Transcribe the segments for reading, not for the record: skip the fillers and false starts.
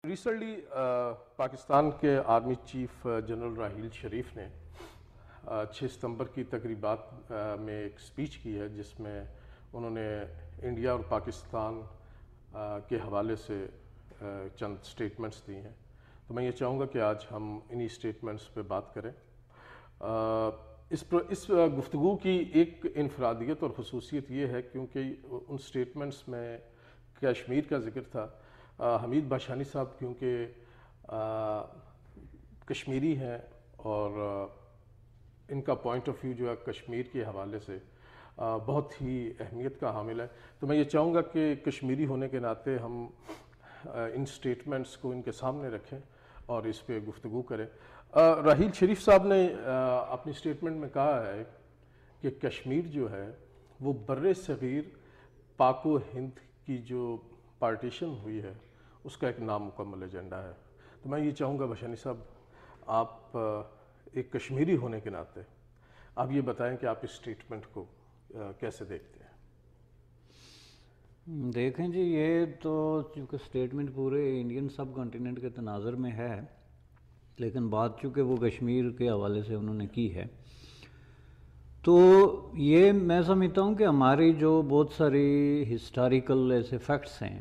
Recently Pakistan کے army chief general Raheel Sharif نے 6 ستمبر کی تقریبات میں ایک سپیچ کی ہے جس میں انہوں نے انڈیا اور پاکستان کے حوالے سے چند سٹیٹمنٹس دی ہیں. تو میں یہ چاہوں گا کہ آج ہم انہی سٹیٹمنٹس پہ بات کریں. اس گفتگو کی ایک انفرادیت اور خصوصیت یہ ہے کیونکہ ان سٹیٹمنٹس میں کشمیر کا ذکر تھا. حمید باشانی صاحب کیونکہ کشمیری ہیں اور ان کا پوائنٹ آف ویو جو ہے کشمیر کے حوالے سے بہت ہی اہمیت کا حامل ہے. تو میں یہ چاہوں گا کہ کشمیری ہونے کے ناطے ہم ان سٹیٹمنٹس کو ان کے سامنے رکھیں اور اس پہ گفتگو کریں. راحیل شریف صاحب نے اپنی سٹیٹمنٹ میں کہا ہے کہ کشمیر جو ہے وہ بر صغیر پاک و ہند کی جو پارٹیشن ہوئی ہے اس کا ایک نامکمل ایجنڈا ہے. تو میں یہ چاہوں گا باشانی صاحب آپ ایک کشمیری ہونے کے ناطے آپ یہ بتائیں کہ آپ اس سٹیٹمنٹ کو کیسے دیکھتے ہیں؟ دیکھیں جی، یہ تو چونکہ سٹیٹمنٹ پورے انڈین سب کانٹیننٹ کے تناظر میں ہے، لیکن بات چونکہ وہ کشمیر کے حوالے سے انہوں نے کی ہے، تو یہ میں سمجھتا ہوں کہ ہماری جو بہت ساری ہسٹوریکل ایسے فیکٹس ہیں،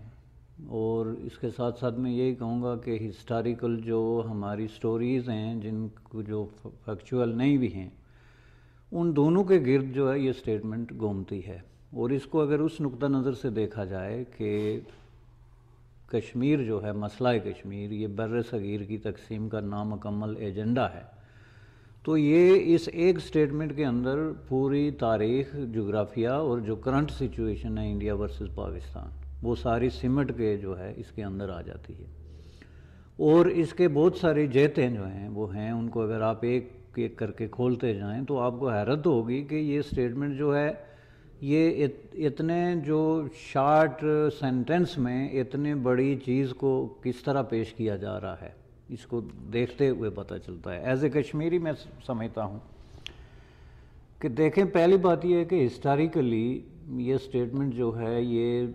اور اس کے ساتھ ساتھ میں یہی کہوں گا کہ ہسٹوریکل جو ہماری سٹوریز ہیں جن کو جو فیکچول نہیں بھی ہیں، ان دونوں کے گرد جو ہے یہ سٹیٹمنٹ گھومتی ہے. اور اس کو اگر اس نقطہ نظر سے دیکھا جائے کہ کشمیر جو ہے، مسئلہ کشمیر، یہ بر صغیر کی تقسیم کا نامکمل ایجنڈا ہے، تو یہ اس ایک سٹیٹمنٹ کے اندر پوری تاریخ، جغرافیہ اور جو کرنٹ سچویشن ہے انڈیا ورسز پاکستان، وہ ساری سمٹ کے جو ہے اس کے اندر آ جاتی ہے. اور اس کے بہت ساری جہتیں جو ہیں وہ ہیں، ان کو اگر آپ ایک ایک کر کے کھولتے جائیں تو آپ کو حیرت ہوگی کہ یہ سٹیٹمنٹ جو ہے یہ اتنے جو شارٹ سینٹنس میں اتنے بڑی چیز کو کس طرح پیش کیا جا رہا ہے، اس کو دیکھتے ہوئے پتہ چلتا ہے. ایز اے کشمیری میں سمجھتا ہوں کہ دیکھیں، پہلی بات یہ ہے کہ ہسٹوریکلی یہ سٹیٹمنٹ جو ہے یہ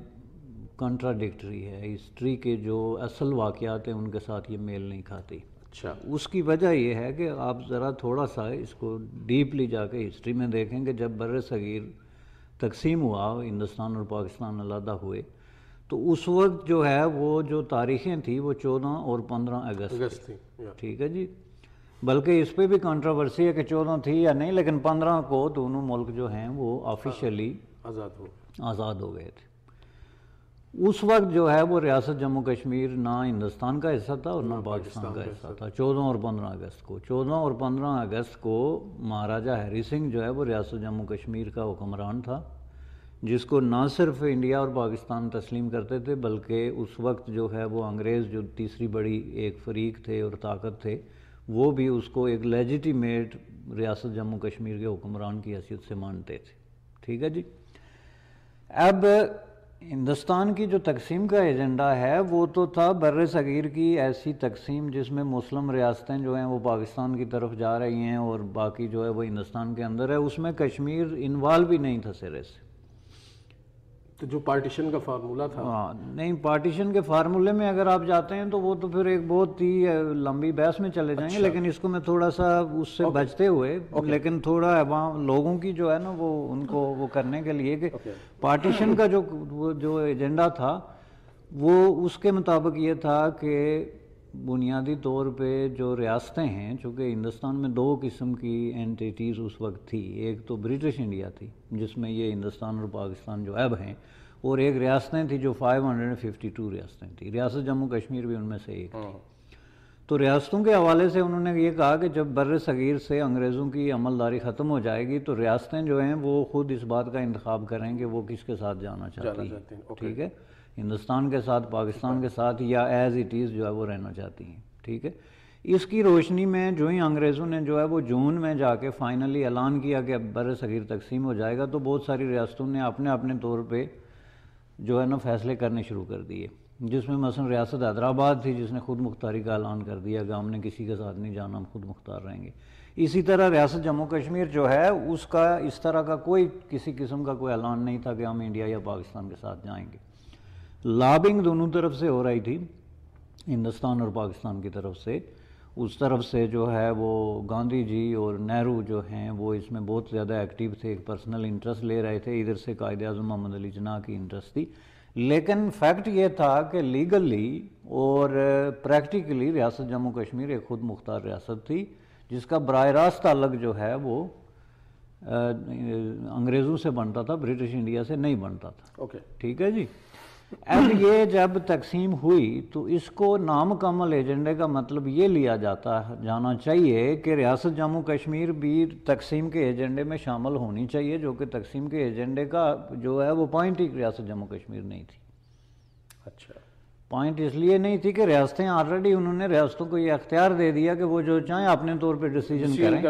کنٹراڈکٹری ہے. ہسٹری کے جو اصل واقعات ہیں ان کے ساتھ یہ میل نہیں کھاتی. اچھا، اس کی وجہ یہ ہے کہ آپ ذرا تھوڑا سا اس کو ڈیپلی جا کے ہسٹری میں دیکھیں کہ جب بر صغیر تقسیم ہوا، ہندوستان اور پاکستان علیحدہ ہوئے، تو اس وقت جو ہے وہ جو تاریخیں تھیں وہ 14 اور 15 اگست تھی. ٹھیک ہے جی، بلکہ اس پہ بھی کنٹروورسی ہے کہ 14 تھی یا نہیں، لیکن 15 کو دونوں ملک جو ہیں وہ آفیشیلی آزاد ہو گئے تھے. اس وقت جو ہے وہ ریاست جموں کشمیر نہ ہندوستان کا حصہ تھا اور نہ پاکستان کا حصہ تھا. 14 اور 15 اگست کو 14 اور 15 اگست کو مہاراجہ ہری سنگھ جو ہے وہ ریاست جموں کشمیر کا حکمران تھا، جس کو نہ صرف انڈیا اور پاکستان تسلیم کرتے تھے بلکہ اس وقت جو ہے وہ انگریز جو تیسری بڑی ایک فریق تھے اور طاقت تھے، وہ بھی اس کو ایک لیجیٹیمیٹ ریاست جموں کشمیر کے حکمران کی حیثیت سے مانتے تھے. ٹھیک ہے جی. اب ہندوستان کی جو تقسیم کا ایجنڈا ہے وہ تو تھا بر صغیر کی ایسی تقسیم جس میں مسلم ریاستیں جو ہیں وہ پاکستان کی طرف جا رہی ہیں اور باقی جو ہے وہ ہندوستان کے اندر ہے. اس میں کشمیر انوالو بھی نہیں تھا سرے سے. تو جو پارٹیشن کا فارمولہ تھا، نہیں، پارٹیشن کے فارمولے میں اگر آپ جاتے ہیں تو وہ تو پھر ایک بہت ہی لمبی بحث میں چلے جائیں گے. لیکن اس کو میں تھوڑا سا اس سے بچتے ہوئے لیکن تھوڑا عوام لوگوں کی جو ہے نا وہ ان کو وہ کرنے کے لیے کہ پارٹیشن کا جو ایجنڈا تھا وہ اس کے مطابق یہ تھا کہ بنیادی طور پہ جو ریاستیں ہیں، چونکہ ہندوستان میں 2 قسم کی اینٹیٹیز اس وقت تھی. ایک تو برٹش انڈیا تھی جس میں یہ ہندوستان اور پاکستان جو اب ہیں، اور ایک ریاستیں تھیں جو 552 ریاستیں تھیں. ریاست جموں کشمیر بھی ان میں سے ایک تھی. تو ریاستوں کے حوالے سے انہوں نے یہ کہا کہ جب بر صغیر سے انگریزوں کی عملداری ختم ہو جائے گی تو ریاستیں جو ہیں وہ خود اس بات کا انتخاب کریں کہ وہ کس کے ساتھ جانا چاہتی ہیں. ٹھیک ہے، ہندوستان کے ساتھ، پاکستان کے ساتھ، یا ایز اٹ از جو ہے وہ رہنا چاہتی ہیں. ٹھیک ہے. اس کی روشنی میں جو ہی انگریزوں نے جو ہے وہ جون میں جا کے فائنلی اعلان کیا کہ اب بر صغیر تقسیم ہو جائے گا، تو بہت ساری ریاستوں نے اپنے اپنے طور پہ جو ہے نا فیصلے کرنے شروع کر دیے، جس میں مثلا ریاست حیدرآباد تھی جس نے خود مختاری کا اعلان کر دیا کہ ہم نے کسی کے ساتھ نہیں جانا، ہم خود مختار رہیں گے. اسی طرح ریاست جموں کشمیر جو ہے اس کا اس طرح کا کوئی کسی قسم کا کوئی اعلان نہیں تھا کہ ہم انڈیا یا پاکستان کے ساتھ جائیں گے. لابنگ دونوں طرف سے ہو رہی تھی. ہندوستان اور پاکستان کی طرف سے. اس طرف سے جو ہے وہ گاندھی جی اور نہرو جو ہیں وہ اس میں بہت زیادہ ایکٹیو تھے, ایک پرسنل انٹرسٹ لے رہے تھے. ادھر سے قائد اعظم محمد علی جناح کی انٹرسٹ تھی. لیکن فیکٹ یہ تھا کہ لیگلی اور پریکٹیکلی ریاست جموں کشمیر ایک خود مختار ریاست تھی جس کا براہ راست تعلق جو ہے وہ انگریزوں سے بنتا تھا, برٹش انڈیا سے نہیں بنتا تھا. ٹھیک ہے جی. اب یہ جب تقسیم ہوئی تو اس کو نامکمل ایجنڈے کا مطلب یہ لیا جانا چاہیے کہ ریاست جموں کشمیر بھی تقسیم کے ایجنڈے میں شامل ہونی چاہیے, جو کہ تقسیم کے ایجنڈے کا جو ہے وہ پوائنٹ ہی ریاست جموں کشمیر نہیں تھی. اچھا, پوائنٹ اس لیے نہیں تھی کہ ریاستیں آلریڈی انہوں نے ریاستوں کو یہ اختیار دے دیا کہ وہ جو چاہیں اپنے طور پہ ڈیسیجن کریں,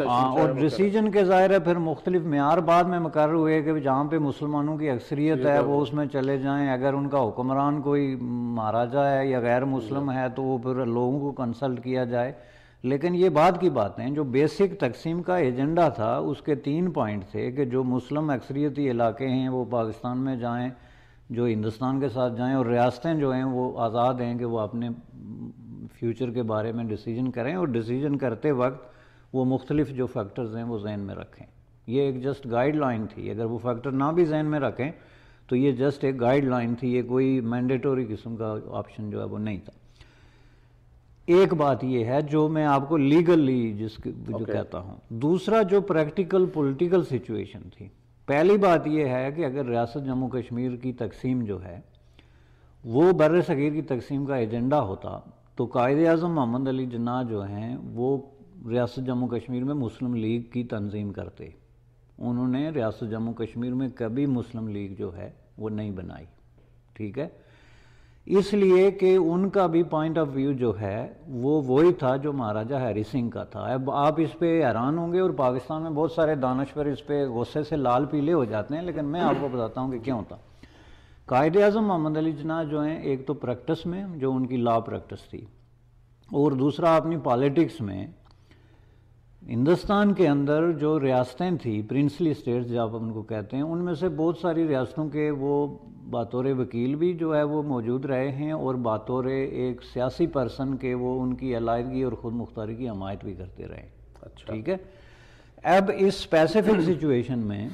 اور ڈیسیجن کے ظاہر ہے پھر مختلف معیار بعد میں مقرر ہوئے کہ جہاں پہ مسلمانوں کی اکثریت ہے وہ اس میں چلے جائیں. اگر ان کا حکمران کوئی مہاراجا ہے یا غیر مسلم ہے تو وہ پھر لوگوں کو کنسلٹ کیا جائے. لیکن یہ بعد کی باتیں, جو بیسک تقسیم کا ایجنڈا تھا اس کے 3 پوائنٹ تھے کہ جو مسلم اکثریتی علاقے ہیں وہ پاکستان میں جائیں, جو ہندوستان کے ساتھ جائیں, اور ریاستیں جو ہیں وہ آزاد ہیں کہ وہ اپنے فیوچر کے بارے میں ڈیسیجن کریں, اور ڈیسیجن کرتے وقت وہ مختلف جو فیکٹرز ہیں وہ ذہن میں رکھیں. یہ ایک جسٹ گائیڈ لائن تھی, اگر وہ فیکٹر نہ بھی ذہن میں رکھیں تو یہ جسٹ ایک گائیڈ لائن تھی, یہ کوئی مینڈیٹوری قسم کا آپشن جو ہے وہ نہیں تھا. ایک بات یہ ہے جو میں آپ کو لیگلی جو کہتا ہوں. دوسرا جو پریکٹیکل پولیٹیکل سچویشن تھی, پہلی بات یہ ہے کہ اگر ریاست جموں کشمیر کی تقسیم جو ہے وہ بر صغیر کی تقسیم کا ایجنڈا ہوتا تو قائد اعظم محمد علی جناح جو ہیں وہ ریاست جموں کشمیر میں مسلم لیگ کی تنظیم کرتے. انہوں نے ریاست جموں کشمیر میں کبھی مسلم لیگ جو ہے وہ نہیں بنائی. ٹھیک ہے, اس لیے کہ ان کا بھی پوائنٹ آف ویو جو ہے وہ وہی تھا جو مہاراجہ ہری سنگھ کا تھا. اب آپ اس پہ حیران ہوں گے اور پاکستان میں بہت سارے دانشور اس پہ غصے سے لال پیلے ہو جاتے ہیں, لیکن میں آپ کو بتاتا ہوں کہ کیوں تھا. قائد اعظم محمد علی جناح جو ہیں ایک تو پریکٹس میں جو ان کی لا پریکٹس تھی, اور دوسرا اپنی پالیٹکس میں ہندوستان کے اندر جو ریاستیں تھیں پرنسلی اسٹیٹس جو آپ ان کو کہتے ہیں, ان میں سے بہت ساری ریاستوں کے وہ بطور وکیل بھی جو ہے وہ موجود رہے ہیں اور بطور ایک سیاسی پرسن کے وہ ان کی علیحدگی اور خود مختاری کی حمایت بھی کرتے رہے. اچھا, ٹھیک ہے. اب اس اسپیسیفک سچویشن میں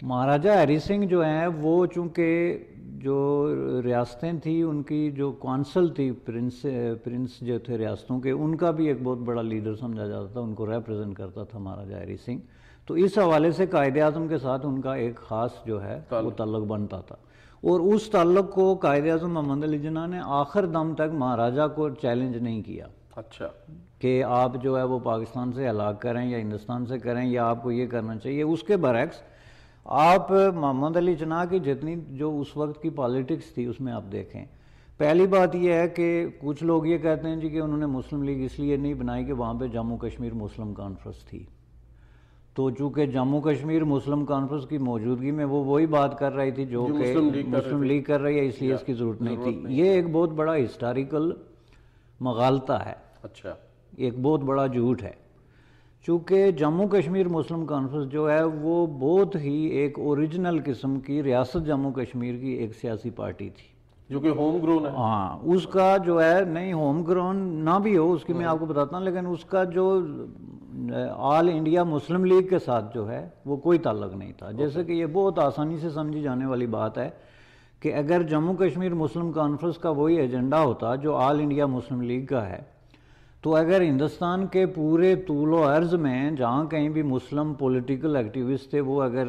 مہاراجہ ہری سنگھ جو ہیں وہ چونکہ جو ریاستیں تھیں ان کی جو کونسل تھی پرنس جو تھے ریاستوں کے, ان کا بھی ایک بہت بڑا لیڈر سمجھا جاتا تھا, ان کو ریپرزینٹ کرتا تھا مہاراجہ ہری سنگھ. تو اس حوالے سے قائد اعظم کے ساتھ ان کا ایک خاص جو ہے وہ تعلق بنتا تھا, اور اس تعلق کو قائد اعظم محمد علی جناح نے آخر دم تک مہاراجہ کو چیلنج نہیں کیا. اچھا, کہ آپ جو ہے وہ پاکستان سے ہلاک کریں یا ہندوستان سے کریں یا آپ کو یہ کرنا چاہیے. اس کے برعکس آپ محمد علی جناح کی جتنی جو اس وقت کی پالیٹکس تھی اس میں آپ دیکھیں, پہلی بات یہ ہے کہ کچھ لوگ یہ کہتے ہیں جی کہ انہوں نے مسلم لیگ اس لیے نہیں بنائی کہ وہاں پہ جموں کشمیر مسلم کانفرنس تھی, تو چونکہ جموں کشمیر مسلم کانفرنس کی موجودگی میں وہ وہی بات کر رہی تھی جو کہ مسلم لیگ کر رہی ہے, اس لیے اس کی ضرورت نہیں تھی. یہ ایک بہت بڑا ہسٹوریکل مغالطہ ہے. اچھا, ایک بہت بڑا جھوٹ ہے. چونکہ جموں کشمیر مسلم کانفرنس جو ہے وہ بہت ہی ایک اوریجنل قسم کی ریاست جموں کشمیر کی ایک سیاسی پارٹی تھی جو کہ ہوم گرون ہے. ہاں, اس کا جو ہے نہیں ہوم گرون نہ بھی ہو اس کی میں آپ کو بتاتا ہوں, لیکن اس کا جو آل انڈیا مسلم لیگ کے ساتھ جو ہے وہ کوئی تعلق نہیں تھا. جیسے کہ یہ بہت آسانی سے سمجھی جانے والی بات ہے کہ اگر جموں کشمیر مسلم کانفرنس کا وہی ایجنڈا ہوتا جو آل انڈیا مسلم لیگ کا ہے, تو اگر ہندوستان کے پورے طول و عرض میں جہاں کہیں بھی مسلم پولیٹیکل ایکٹیوسٹ تھے وہ اگر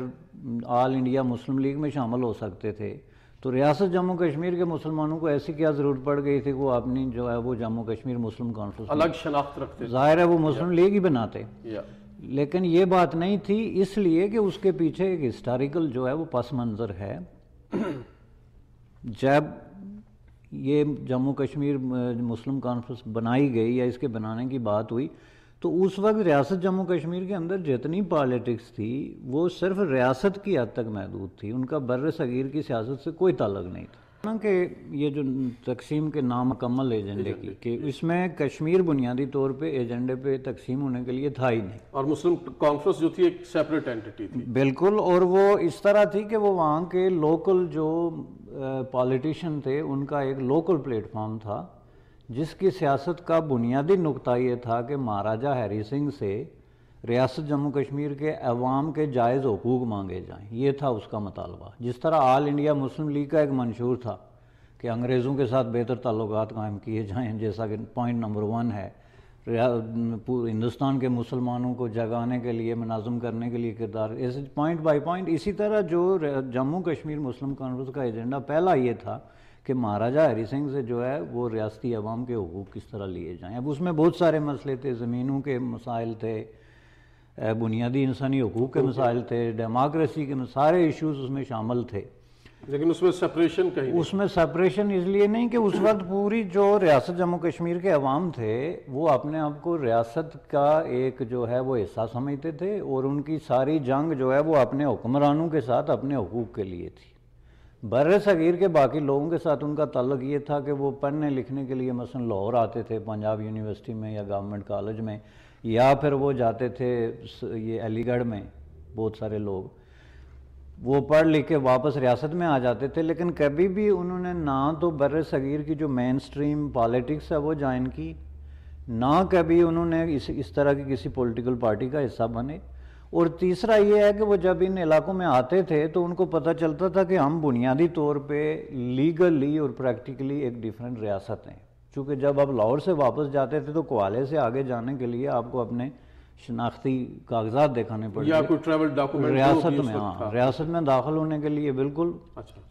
آل انڈیا مسلم لیگ میں شامل ہو سکتے تھے, تو ریاست جموں کشمیر کے مسلمانوں کو ایسی کیا ضرورت پڑ گئی تھی کہ وہ اپنی جو ہے وہ جموں کشمیر مسلم کانفرنس الگ شناخت رکھتے, ظاہر ہے وہ مسلم لیگ ہی بناتے. لیکن یہ بات نہیں تھی, اس لیے کہ اس کے پیچھے ایک ہسٹوریکل جو ہے وہ پس منظر ہے. جب یہ جموں کشمیر مسلم کانفرنس بنائی گئی یا اس کے بنانے کی بات ہوئی تو اس وقت ریاست جموں کشمیر کے اندر جتنی پالیٹکس تھی وہ صرف ریاست کی حد تک محدود تھی, ان کا بر صغیر کی سیاست سے کوئی تعلق نہیں تھا. کہ یہ جو تقسیم کے نامکمل ایجنڈے کی کہ اس میں کشمیر بنیادی طور پہ ایجنڈے پہ تقسیم ہونے کے لیے تھا ہی نہیں، اور مسلم کانفرنس جو تھی ایک سیپریٹ اینٹی تھی بالکل، اور وہ اس طرح تھی کہ وہ وہاں کے لوکل جو پالیٹیشین تھے ان کا ایک لوکل پلیٹ فارم تھا جس کی سیاست کا بنیادی نقطہ یہ تھا کہ مہاراجہ ہری سنگھ سے ریاست جموں کشمیر کے عوام کے جائز حقوق مانگے جائیں، یہ تھا اس کا مطالبہ۔ جس طرح آل انڈیا مسلم لیگ کا ایک منشور تھا کہ انگریزوں کے ساتھ بہتر تعلقات قائم کیے جائیں، جیسا کہ پوائنٹ نمبر 1 ہے، ہندوستان کے مسلمانوں کو جگانے کے لیے، منظم کرنے کے لیے کردار، ایسے پوائنٹ بائی پوائنٹ۔ اسی طرح جو جموں کشمیر مسلم کانفرنس کا ایجنڈا پہلا یہ تھا کہ مہاراجہ ہری سنگھ سے جو ہے وہ ریاستی عوام کے حقوق کس طرح لیے جائیں۔ اب اس میں بہت سارے مسئلے تھے، زمینوں کے مسائل تھے، بنیادی انسانی حقوق کے مسائل تھے، ڈیموکریسی کے سارے ایشوز اس میں شامل تھے، لیکن اس میں سپریشن کہیں اس میں سپریشن اس لیے نہیں کہ اس وقت پوری جو ریاست جموں کشمیر کے عوام تھے وہ اپنے آپ کو ریاست کا ایک جو ہے وہ حصہ سمجھتے تھے، اور ان کی ساری جنگ جو ہے وہ اپنے حکمرانوں کے ساتھ اپنے حقوق کے لیے تھی۔ بر صغیر کے باقی لوگوں کے ساتھ ان کا تعلق یہ تھا کہ وہ پڑھنے لکھنے کے لیے مثلا لاہور آتے تھے پنجاب یونیورسٹی میں یا گورنمنٹ کالج میں، یا پھر وہ جاتے تھے یہ علی گڑھ میں، بہت سارے لوگ وہ پڑھ لکھ کے واپس ریاست میں آ جاتے تھے، لیکن کبھی بھی انہوں نے نہ تو بر صغیر کی جو مین سٹریم پالیٹکس ہے وہ جوائن کی، نہ کبھی انہوں نے اس طرح کی کسی پولیٹیکل پارٹی کا حصہ بنے۔ اور تیسرا یہ ہے کہ وہ جب ان علاقوں میں آتے تھے تو ان کو پتہ چلتا تھا کہ ہم بنیادی طور پہ لیگلی اور پریکٹیکلی ایک ڈیفرنٹ ریاست ہیں، چونکہ جب آپ لاہور سے واپس جاتے تھے تو کوالے سے آگے جانے کے لیے آپ کو اپنے شناختی کاغذات دکھانے پڑتے یا کوئی ٹریول ڈاکومنٹ ریاست میں، ہاں ریاست میں داخل ہونے کے لیے بالکل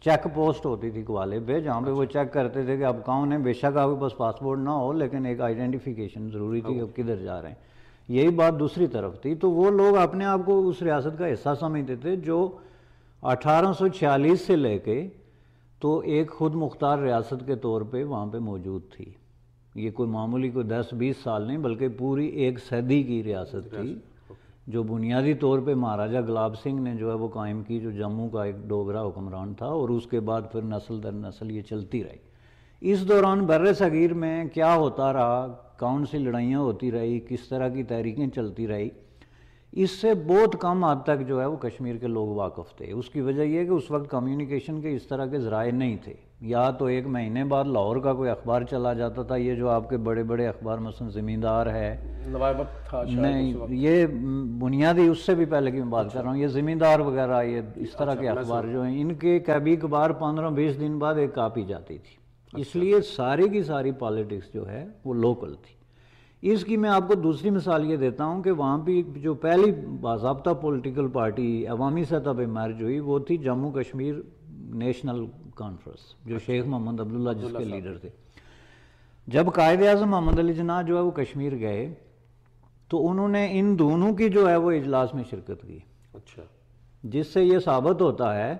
چیک پوسٹ ہوتی تھی کوالے پہ، جہاں پہ وہ چیک کرتے تھے کہ آپ کون ہیں، بے شک آپ کے پاس پاسپورٹ نہ ہو لیکن ایک آئیڈینٹیفیکیشن ضروری تھی کہ آپ کدھر جا رہے ہیں۔ یہی بات دوسری طرف تھی، تو وہ لوگ اپنے آپ کو اس ریاست کا حصہ سمجھتے تھے جو 1846 سے لے کے تو ایک خود مختار ریاست کے طور پہ وہاں پہ موجود تھی۔ یہ کوئی معمولی کوئی 10-20 سال نہیں بلکہ پوری ایک صدی کی ریاست تھی جو بنیادی طور پہ مہاراجہ گلاب سنگھ نے جو ہے وہ قائم کی، جو جموں کا ایک ڈوگرا حکمران تھا، اور اس کے بعد پھر نسل در نسل یہ چلتی رہی۔ اس دوران بر صغیر میں کیا ہوتا رہا، کون سی لڑائیاں ہوتی رہی، کس طرح کی تحریکیں چلتی رہی، اس سے بہت کم حد تک جو ہے وہ کشمیر کے لوگ واقف تھے۔ اس کی وجہ یہ کہ اس وقت کمیونیکیشن کے اس طرح کے ذرائع نہیں تھے، یا تو ایک مہینے بعد لاہور کا کوئی اخبار چلا جاتا تھا، یہ جو آپ کے بڑے بڑے اخبار مثلا زمیندار ہے، نہیں یہ بنیادی اس سے بھی پہلے کی میں بات کر رہا ہوں، یہ زمیندار وغیرہ یہ اس طرح کے اخبار جو ہیں ان کے کبھی کبھار 15-20 دن بعد ایک کاپی جاتی تھی۔ اس لیے ساری کی ساری پالیٹکس جو ہے وہ لوکل تھی۔ اس کی میں آپ کو دوسری مثال یہ دیتا ہوں کہ وہاں بھی جو پہلی باضابطہ پولیٹیکل پارٹی عوامی سطح پہ مرج ہوئی وہ تھی جموں کشمیر نیشنل کانفرنس، جو شیخ محمد عبداللہ جس کے لیڈر تھے۔ جب قائد اعظم محمد علی جناح جو ہے وہ کشمیر گئے تو انہوں نے ان دونوں کی جو ہے وہ اجلاس میں شرکت کی، جس سے یہ ثابت ہوتا ہے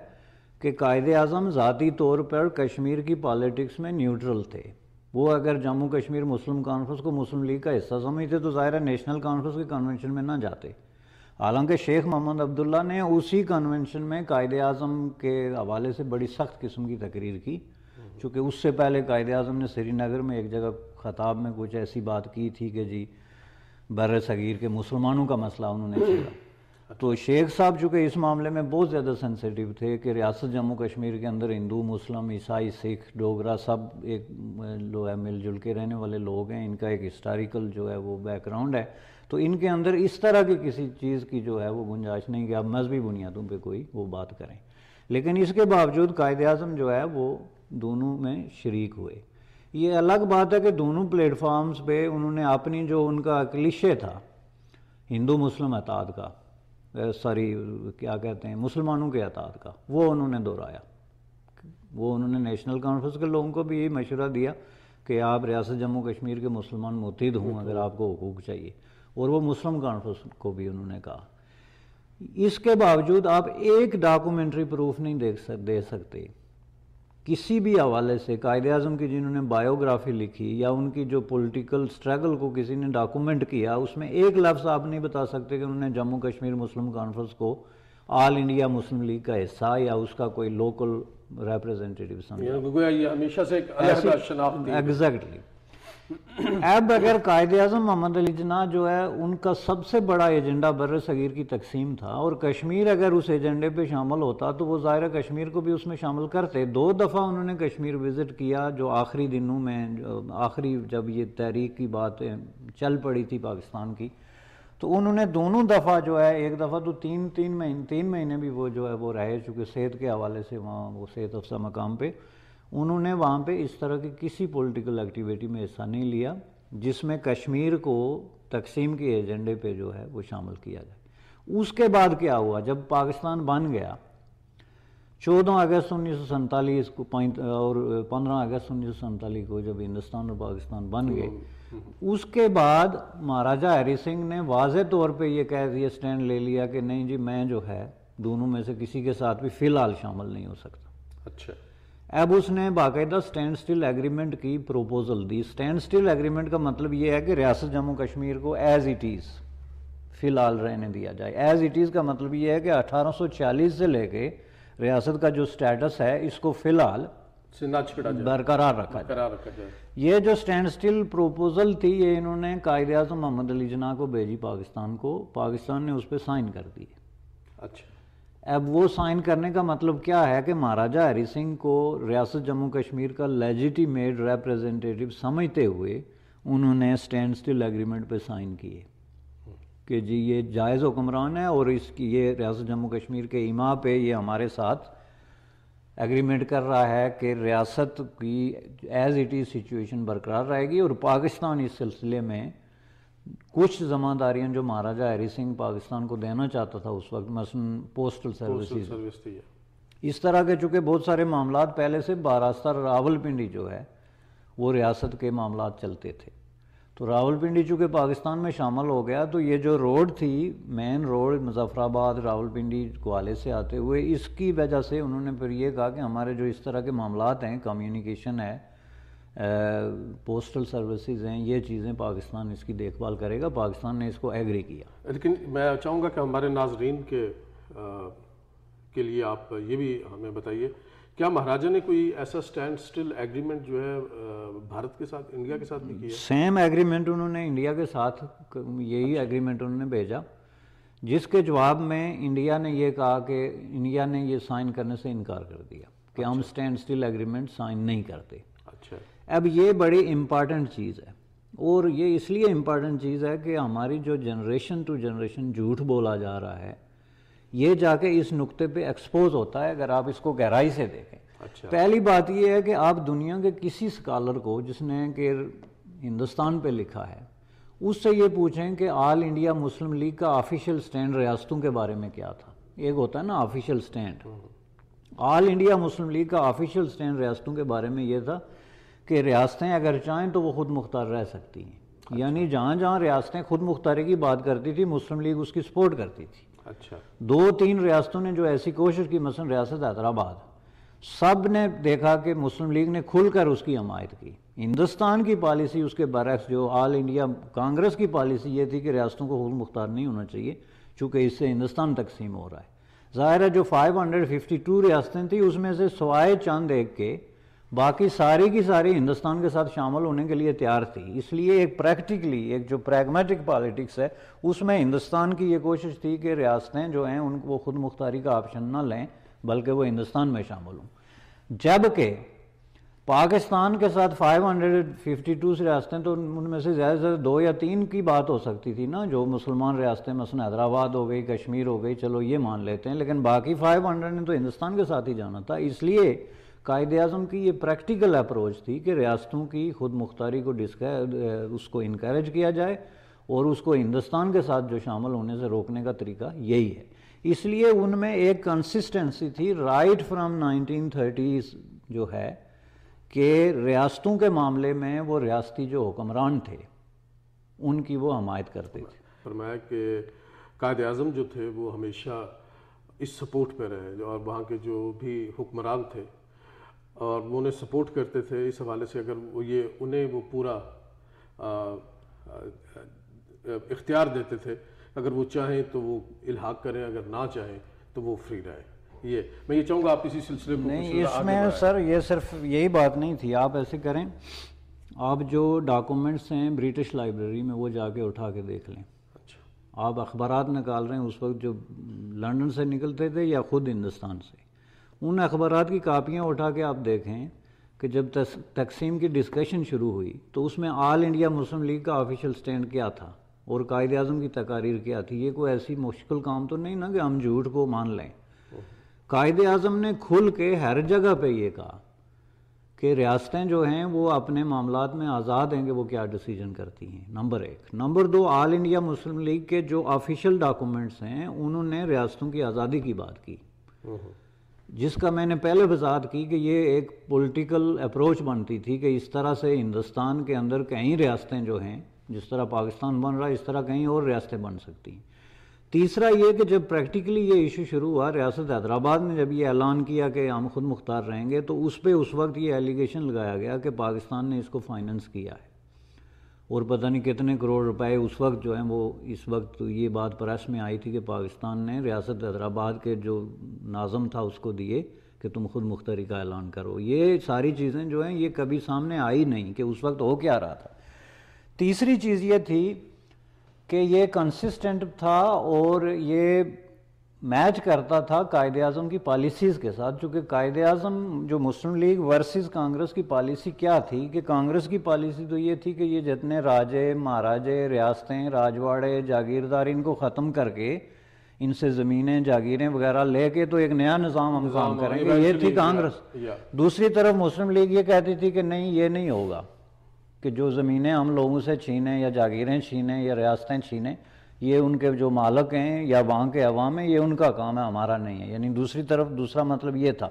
کہ قائد اعظم ذاتی طور پر کشمیر کی پالیٹکس میں نیوٹرل تھے۔ وہ اگر جموں کشمیر مسلم کانفرنس کو مسلم لیگ کا حصہ سمجھتے تو ظاہر ہے نیشنل کانفرنس کے کنونشن میں نہ جاتے، حالانکہ شیخ محمد عبداللہ نے اسی کنونشن میں قائد اعظم کے حوالے سے بڑی سخت قسم کی تقریر کی، چونکہ اس سے پہلے قائد اعظم نے سری نگر میں ایک جگہ خطاب میں کچھ ایسی بات کی تھی کہ جی بر صغیر کے مسلمانوں کا مسئلہ انہوں نے چھیڑا۔ تو شیخ صاحب چونکہ اس معاملے میں بہت زیادہ سینسیٹیو تھے کہ ریاست جموں کشمیر کے اندر ہندو، مسلم، عیسائی، سکھ، ڈوگرا سب ایک لو ہے مل جل کے رہنے والے لوگ ہیں، ان کا ایک ہسٹوریکل جو ہے وہ بیک گراؤنڈ ہے، تو ان کے اندر اس طرح کی کسی چیز کی جو ہے وہ گنجائش نہیں کہ آپ مذہبی بنیادوں پہ کوئی وہ بات کریں۔ لیکن اس کے باوجود قائد اعظم جو ہے وہ دونوں میں شریک ہوئے۔ یہ الگ بات ہے کہ دونوں پلیٹ فارمز پہ انہوں نے اپنی جو ان کا کلیشے تھا ہندو مسلم اتحاد کا، کیا کہتے ہیں مسلمانوں کے اتحاد کا، وہ انہوں نے دہرایا۔ وہ انہوں نے نیشنل کانفرنس کے لوگوں کو بھی یہی مشورہ دیا کہ آپ ریاست جموں کشمیر کے مسلمان متحد ہوں اگر آپ کو حقوق چاہیے، اور وہ مسلم کانفرنس کو بھی انہوں نے کہا۔ اس کے باوجود آپ ایک ڈاکومنٹری پروف نہیں دے سکتے کسی بھی حوالے سے قائد اعظم کی جنہوں نے بایوگرافی لکھی یا ان کی جو پولیٹیکل سٹرگل کو کسی نے ڈاکومنٹ کیا، اس میں ایک لفظ آپ نہیں بتا سکتے کہ انہوں نے جموں کشمیر مسلم کانفرنس کو آل انڈیا مسلم لیگ کا حصہ یا اس کا کوئی لوکل ریپرزینٹیٹیو سمجھا. گویا یہ ہمیشہ سے ایک علیحدہ شناخت تھی. ایگزیکٹلی. اب اگر قائد اعظم محمد علی جناح جو ہے ان کا سب سے بڑا ایجنڈا بر صغیر کی تقسیم تھا، اور کشمیر اگر اس ایجنڈے پہ شامل ہوتا تو وہ ظاہر کشمیر کو بھی اس میں شامل کرتے. 2 دفعہ انہوں نے کشمیر وزٹ کیا، جو آخری دنوں میں آخری جب یہ تحریک کی بات چل پڑی تھی پاکستان کی، تو انہوں نے دونوں دفعہ جو ہے، ایک دفعہ تو تین مہینے بھی وہ جو ہے وہ رہے، چونکہ صحت کے حوالے سے وہاں وہ صحت افزا مقام پہ، انہوں نے وہاں پہ اس طرح کی کسی پولیٹیکل ایکٹیویٹی میں حصہ نہیں لیا جس میں کشمیر کو تقسیم کے ایجنڈے پہ جو ہے وہ شامل کیا جائے. اس کے بعد کیا ہوا؟ جب پاکستان بن گیا 14 اگست 1947 کو اور 15 اگست 1947 کو جب ہندوستان اور پاکستان بن گئے، اس کے بعد مہاراجا ہری سنگھ نے واضح طور پہ یہ سٹینڈ لے لیا کہ نہیں جی، میں جو ہے دونوں میں سے کسی کے ساتھ بھی فی الحال شامل نہیں ہو سکتا. اچھا. اب اس نے باقاعدہ سٹینڈ سٹل ایگریمنٹ کی پروپوزل دی. سٹینڈ سٹل ایگریمنٹ کا مطلب یہ ہے کہ ریاست جموں کشمیر کو ایز اٹ از فی الحال رہنے دیا جائے. ایز اٹ از کا مطلب یہ ہے کہ 1846 سے لے کے ریاست کا جو سٹیٹس ہے اس کو فی الحال برقرار رکھا جائے. یہ جو سٹینڈ سٹل پروپوزل تھی یہ انہوں نے قائد اعظم محمد علی جناح کو بھیجی پاکستان کو، پاکستان نے اس پہ سائن کر دی. اچھا. اب وہ سائن کرنے کا مطلب کیا ہے کہ مہاراجا ہری سنگھ کو ریاست جموں کشمیر کا لیجیٹیمیٹ ریپریزنٹیٹیو سمجھتے ہوئے انہوں نے سٹینڈ سٹل ایگریمنٹ پہ سائن کیے کہ جی یہ جائز حکمران ہے اور اس کی یہ ریاست جموں کشمیر کے ایما پہ یہ ہمارے ساتھ ایگریمنٹ کر رہا ہے کہ ریاست کی ایز اٹ از سچویشن برقرار رہے گی، اور پاکستان اس سلسلے میں کچھ ذمہ داریاں جو مہاراجا ہری سنگھ پاکستان کو دینا چاہتا تھا اس وقت، مثلا پوسٹل سروسز، اس طرح کے چونکہ بہت سارے معاملات پہلے سے باراستہ راول پنڈی جو ہے وہ ریاست کے معاملات چلتے تھے. تو راول پنڈی چونکہ پاکستان میں شامل ہو گیا تو یہ جو روڈ تھی، مین روڈ مظفر آباد راول پنڈی کوالے سے آتے ہوئے، اس کی وجہ سے انہوں نے پھر یہ کہا کہ ہمارے جو اس طرح کے معاملات ہیں، کمیونیکیشن ہے، پوسٹل سروسز ہیں، یہ چیزیں پاکستان اس کی دیکھ بھال کرے گا. پاکستان نے اس کو ایگری کیا. لیکن میں چاہوں گا کہ ہمارے ناظرین کے لیے آپ یہ بھی ہمیں بتائیے، کیا مہاراجا نے کوئی ایسا سٹینڈ سٹل ایگریمنٹ جو ہے بھارت کے ساتھ، انڈیا کے ساتھ بھی کیا؟ سیم ایگریمنٹ انہوں نے انڈیا کے ساتھ، یہی ایگریمنٹ انہوں نے بھیجا، جس کے جواب میں انڈیا نے یہ کہا کہ انڈیا نے یہ سائن کرنے سے انکار کر دیا کہ ہم سٹینڈ سٹل ایگریمنٹ سائن نہیں کرتے. اچھا. اب یہ بڑی امپارٹنٹ چیز ہے، اور یہ اس لیے امپارٹنٹ چیز ہے کہ ہماری جو جنریشن ٹو جنریشن جھوٹ بولا جا رہا ہے یہ جا کے اس نقطے پہ ایکسپوز ہوتا ہے اگر آپ اس کو گہرائی سے دیکھیں. اچھا. پہلی بات یہ ہے کہ آپ دنیا کے کسی اسکالر کو جس نے کہ ہندوستان پہ لکھا ہے اس سے یہ پوچھیں کہ آل انڈیا مسلم لیگ کا آفیشیل سٹینڈ ریاستوں کے بارے میں کیا تھا. ایک ہوتا ہے نا آفیشیل سٹینڈ، آل انڈیا مسلم لیگ کا آفیشیل سٹینڈ ریاستوں کے بارے میں یہ تھا کہ ریاستیں اگر چاہیں تو وہ خود مختار رہ سکتی ہیں. یعنی جہاں جہاں ریاستیں خود مختاری کی بات کرتی تھی مسلم لیگ اس کی سپورٹ کرتی تھی. اچھا. 2-3 ریاستوں نے جو ایسی کوشش کی، مثلا ریاست حیدرآباد، سب نے دیکھا کہ مسلم لیگ نے کھل کر اس کی حمایت کی. ہندوستان کی پالیسی اس کے برعکس، جو آل انڈیا کانگریس کی پالیسی یہ تھی کہ ریاستوں کو خود مختار نہیں ہونا چاہیے چونکہ اس سے ہندوستان تقسیم ہو رہا ہے. ظاہر ہے جو 552 ریاستیں تھیں اس میں سے سوائے چند ایک کے باقی ساری کی ساری ہندوستان کے ساتھ شامل ہونے کے لیے تیار تھی. اس لیے ایک پریکٹیکلی ایک جو پریگمیٹک پالیٹکس ہے اس میں ہندوستان کی یہ کوشش تھی کہ ریاستیں جو ہیں ان کو خود مختاری کا آپشن نہ لیں بلکہ وہ ہندوستان میں شامل ہوں. جبکہ پاکستان کے ساتھ 552 ریاستیں تو ان میں سے زیادہ سے زیادہ 2 یا 3 کی بات ہو سکتی تھی نا، جو مسلمان ریاستیں مثلا حیدرآباد ہو گئی، کشمیر ہو گئی، چلو یہ مان لیتے ہیں، لیکن باقی 500 نے تو ہندوستان کے ساتھ ہی جانا تھا. اس لیے قائد اعظم کی یہ پریکٹیکل اپروچ تھی کہ ریاستوں کی خود مختاری کو اس کو انکریج کیا جائے اور اس کو ہندوستان کے ساتھ جو شامل ہونے سے روکنے کا طریقہ یہی ہے. اس لیے ان میں ایک کنسسٹنسی تھی رائٹ فرام 1930s جو ہے کہ ریاستوں کے معاملے میں وہ ریاستی جو حکمران تھے ان کی وہ حمایت کرتے تھے. فرمایا کہ قائد اعظم جو تھے وہ ہمیشہ اس سپورٹ پہ رہے اور وہاں کے جو بھی حکمران تھے اور وہ انہیں سپورٹ کرتے تھے. اس حوالے سے اگر انہیں وہ پورا اختیار دیتے تھے، اگر وہ چاہیں تو وہ الحاق کریں، اگر نہ چاہیں تو وہ فری رہے. یہ میں یہ چاہوں گا آپ اسی سلسلے کو نہیں اس میں سر یہ صرف یہی بات نہیں تھی. آپ ایسے کریں, آپ جو ڈاکومنٹس ہیں برٹش لائبریری میں وہ جا کے اٹھا کے دیکھ لیں. آپ اخبارات نکال رہے ہیں اس وقت جو لنڈن سے نکلتے تھے یا خود ہندوستان سے, ان اخبارات کی کاپیاں اٹھا کے آپ دیکھیں کہ جب تقسیم کی ڈسکشن شروع ہوئی تو اس میں آل انڈیا مسلم لیگ کا آفیشیل سٹینڈ کیا تھا اور قائد اعظم کی تقاریر کیا تھی. یہ کوئی ایسی مشکل کام تو نہیں نا کہ ہم جھوٹ کو مان لیں. قائد اعظم نے کھل کے ہر جگہ پہ یہ کہا کہ ریاستیں جو ہیں وہ اپنے معاملات میں آزاد ہیں کہ وہ کیا ڈیسیجن کرتی ہیں, نمبر 1. نمبر 2, آل انڈیا مسلم لیگ کے جو آفیشیل ڈاکومنٹس ہیں انہوں نے ریاستوں کی آزادی کی بات کی, جس کا میں نے پہلے وضاحت کی کہ یہ ایک پولیٹیکل اپروچ بنتی تھی کہ اس طرح سے ہندوستان کے اندر کئی ریاستیں جو ہیں, جس طرح پاکستان بن رہا ہے اس طرح کہیں اور ریاستیں بن سکتی ہیں. تیسرا یہ کہ جب پریکٹیکلی یہ ایشو شروع ہوا, ریاست حیدرآباد نے جب یہ اعلان کیا کہ ہم خود مختار رہیں گے, تو اس پہ اس وقت یہ ایلیگیشن لگایا گیا کہ پاکستان نے اس کو فائننس کیا ہے اور پتہ نہیں کتنے کروڑ روپے اس وقت جو ہیں وہ, اس وقت یہ بات پریس میں آئی تھی کہ پاکستان نے ریاست حیدرآباد کے جو ناظم تھا اس کو دیے کہ تم خود مختاری کا اعلان کرو. یہ ساری چیزیں جو ہیں یہ کبھی سامنے آئی نہیں کہ اس وقت ہو کیا رہا تھا. تیسری چیز یہ تھی کہ یہ کنسسٹنٹ تھا اور یہ میچ کرتا تھا قائد اعظم کی پالیسیز کے ساتھ. چونکہ قائد اعظم جو مسلم لیگ ورسز کانگریس کی پالیسی کیا تھی کہ کانگریس کی پالیسی تو یہ تھی کہ یہ جتنے راجے مہاراجے ریاستیں راجواڑے جاگیرداری ان کو ختم کر کے ان سے زمینیں جاگیریں وغیرہ لے کے تو ایک نیا نظام ہم کام کریں گے, یہ تھی کانگریس. دوسری طرف مسلم لیگ یہ کہتی تھی کہ نہیں یہ نہیں ہوگا کہ جو زمینیں ہم لوگوں سے چھینیں یا جاگیریں چھینیں یا ریاستیں چھینیں یہ ان کے جو مالک ہیں یا وہاں کے عوام ہیں یہ ان کا کام ہے, ہمارا نہیں ہے. یعنی دوسری طرف دوسرا مطلب یہ تھا.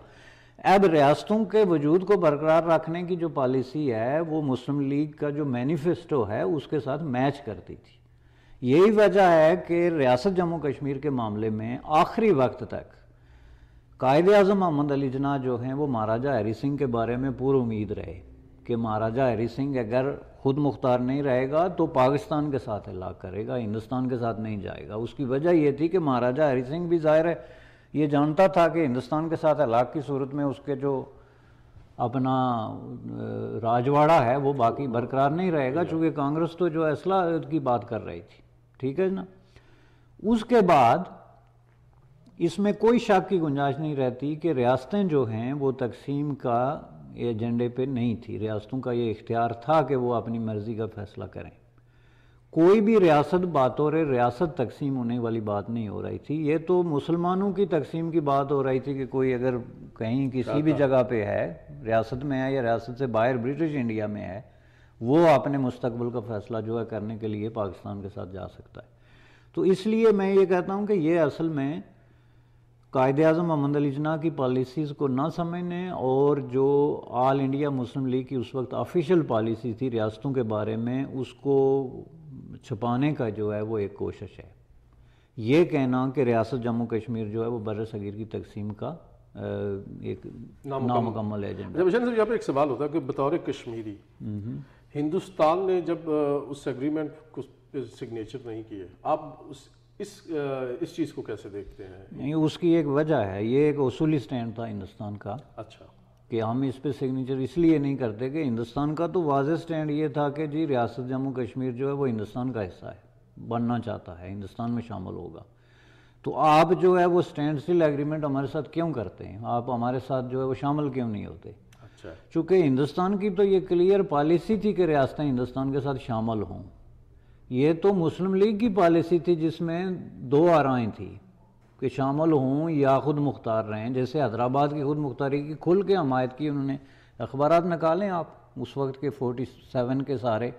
اب ریاستوں کے وجود کو برقرار رکھنے کی جو پالیسی ہے وہ مسلم لیگ کا جو مینیفیسٹو ہے اس کے ساتھ میچ کرتی تھی. یہی وجہ ہے کہ ریاست جموں کشمیر کے معاملے میں آخری وقت تک قائد اعظم محمد علی جناح جو ہیں وہ مہاراجہ ہری سنگھ کے بارے میں پور امید رہے کہ مہاراجہ ہری سنگھ اگر خود مختار نہیں رہے گا تو پاکستان کے ساتھ ہلاک کرے گا, ہندوستان کے ساتھ نہیں جائے گا. اس کی وجہ یہ تھی کہ مہاراجہ ہری سنگھ بھی ظاہر ہے یہ جانتا تھا کہ ہندوستان کے ساتھ ہلاک کی صورت میں اس کے جو اپنا راجواڑہ ہے وہ باقی برقرار نہیں رہے گا, چونکہ کانگریس تو جو اسلحہ کی بات کر رہی تھی. ٹھیک ہے نا. اس کے بعد اس میں کوئی شک کی گنجائش نہیں رہتی کہ ریاستیں جو ہیں وہ تقسیم کا ایجنڈے پہ نہیں تھی. ریاستوں کا یہ اختیار تھا کہ وہ اپنی مرضی کا فیصلہ کریں. کوئی بھی ریاست بطور ریاست تقسیم ہونے والی بات نہیں ہو رہی تھی. یہ تو مسلمانوں کی تقسیم کی بات ہو رہی تھی کہ کوئی اگر کہیں کسی بھی جگہ پہ ہے, ریاست میں ہے یا ریاست سے باہر برٹش انڈیا میں ہے, وہ اپنے مستقبل کا فیصلہ جو ہے کرنے کے لیے پاکستان کے ساتھ جا سکتا ہے. تو اس لیے میں یہ کہتا ہوں کہ یہ اصل میں قائد اعظم محمد علی جناح کی پالیسیز کو نہ سمجھنے اور جو آل انڈیا مسلم لیگ کی اس وقت آفیشیل پالیسی تھی ریاستوں کے بارے میں اس کو چھپانے کا جو ہے وہ ایک کوشش ہے. یہ کہنا کہ ریاست جموں کشمیر جو ہے وہ بر صغیر کی تقسیم کا ایک نامکمل ایجنڈا. جب یہاں پہ ایک سوال ہوتا ہے کہ بطور کشمیری ہندوستان نے جب اس ایگریمنٹ کو سگنیچر نہیں کیے, آپ اس چیز کو کیسے دیکھتے ہیں؟ نہیں, اس کی ایک وجہ ہے, یہ ایک اصولی سٹینڈ تھا ہندوستان کا. اچھا. کہ ہم اس پہ سگنیچر اس لیے نہیں کرتے کہ ہندوستان کا تو واضح سٹینڈ یہ تھا کہ جی ریاست جموں کشمیر جو ہے وہ ہندوستان کا حصہ ہے, بننا چاہتا ہے, ہندوستان میں شامل ہوگا. تو آپ جو ہے وہ سٹینڈ اسٹل ایگریمنٹ ہمارے ساتھ کیوں کرتے ہیں, آپ ہمارے ساتھ جو ہے وہ شامل کیوں نہیں ہوتے؟ اچھا. چونکہ ہندوستان کی تو یہ کلیئر پالیسی تھی کہ ریاستیں ہندوستان کے ساتھ شامل ہوں. یہ تو مسلم لیگ کی پالیسی تھی جس میں دو آرائیں تھیں کہ شامل ہوں یا خود مختار رہیں. جیسے حیدرآباد کی خود مختاری کی کھل کے حمایت کی انہوں نے, اخبارات نکالیں آپ اس وقت کے 47 کے سارے,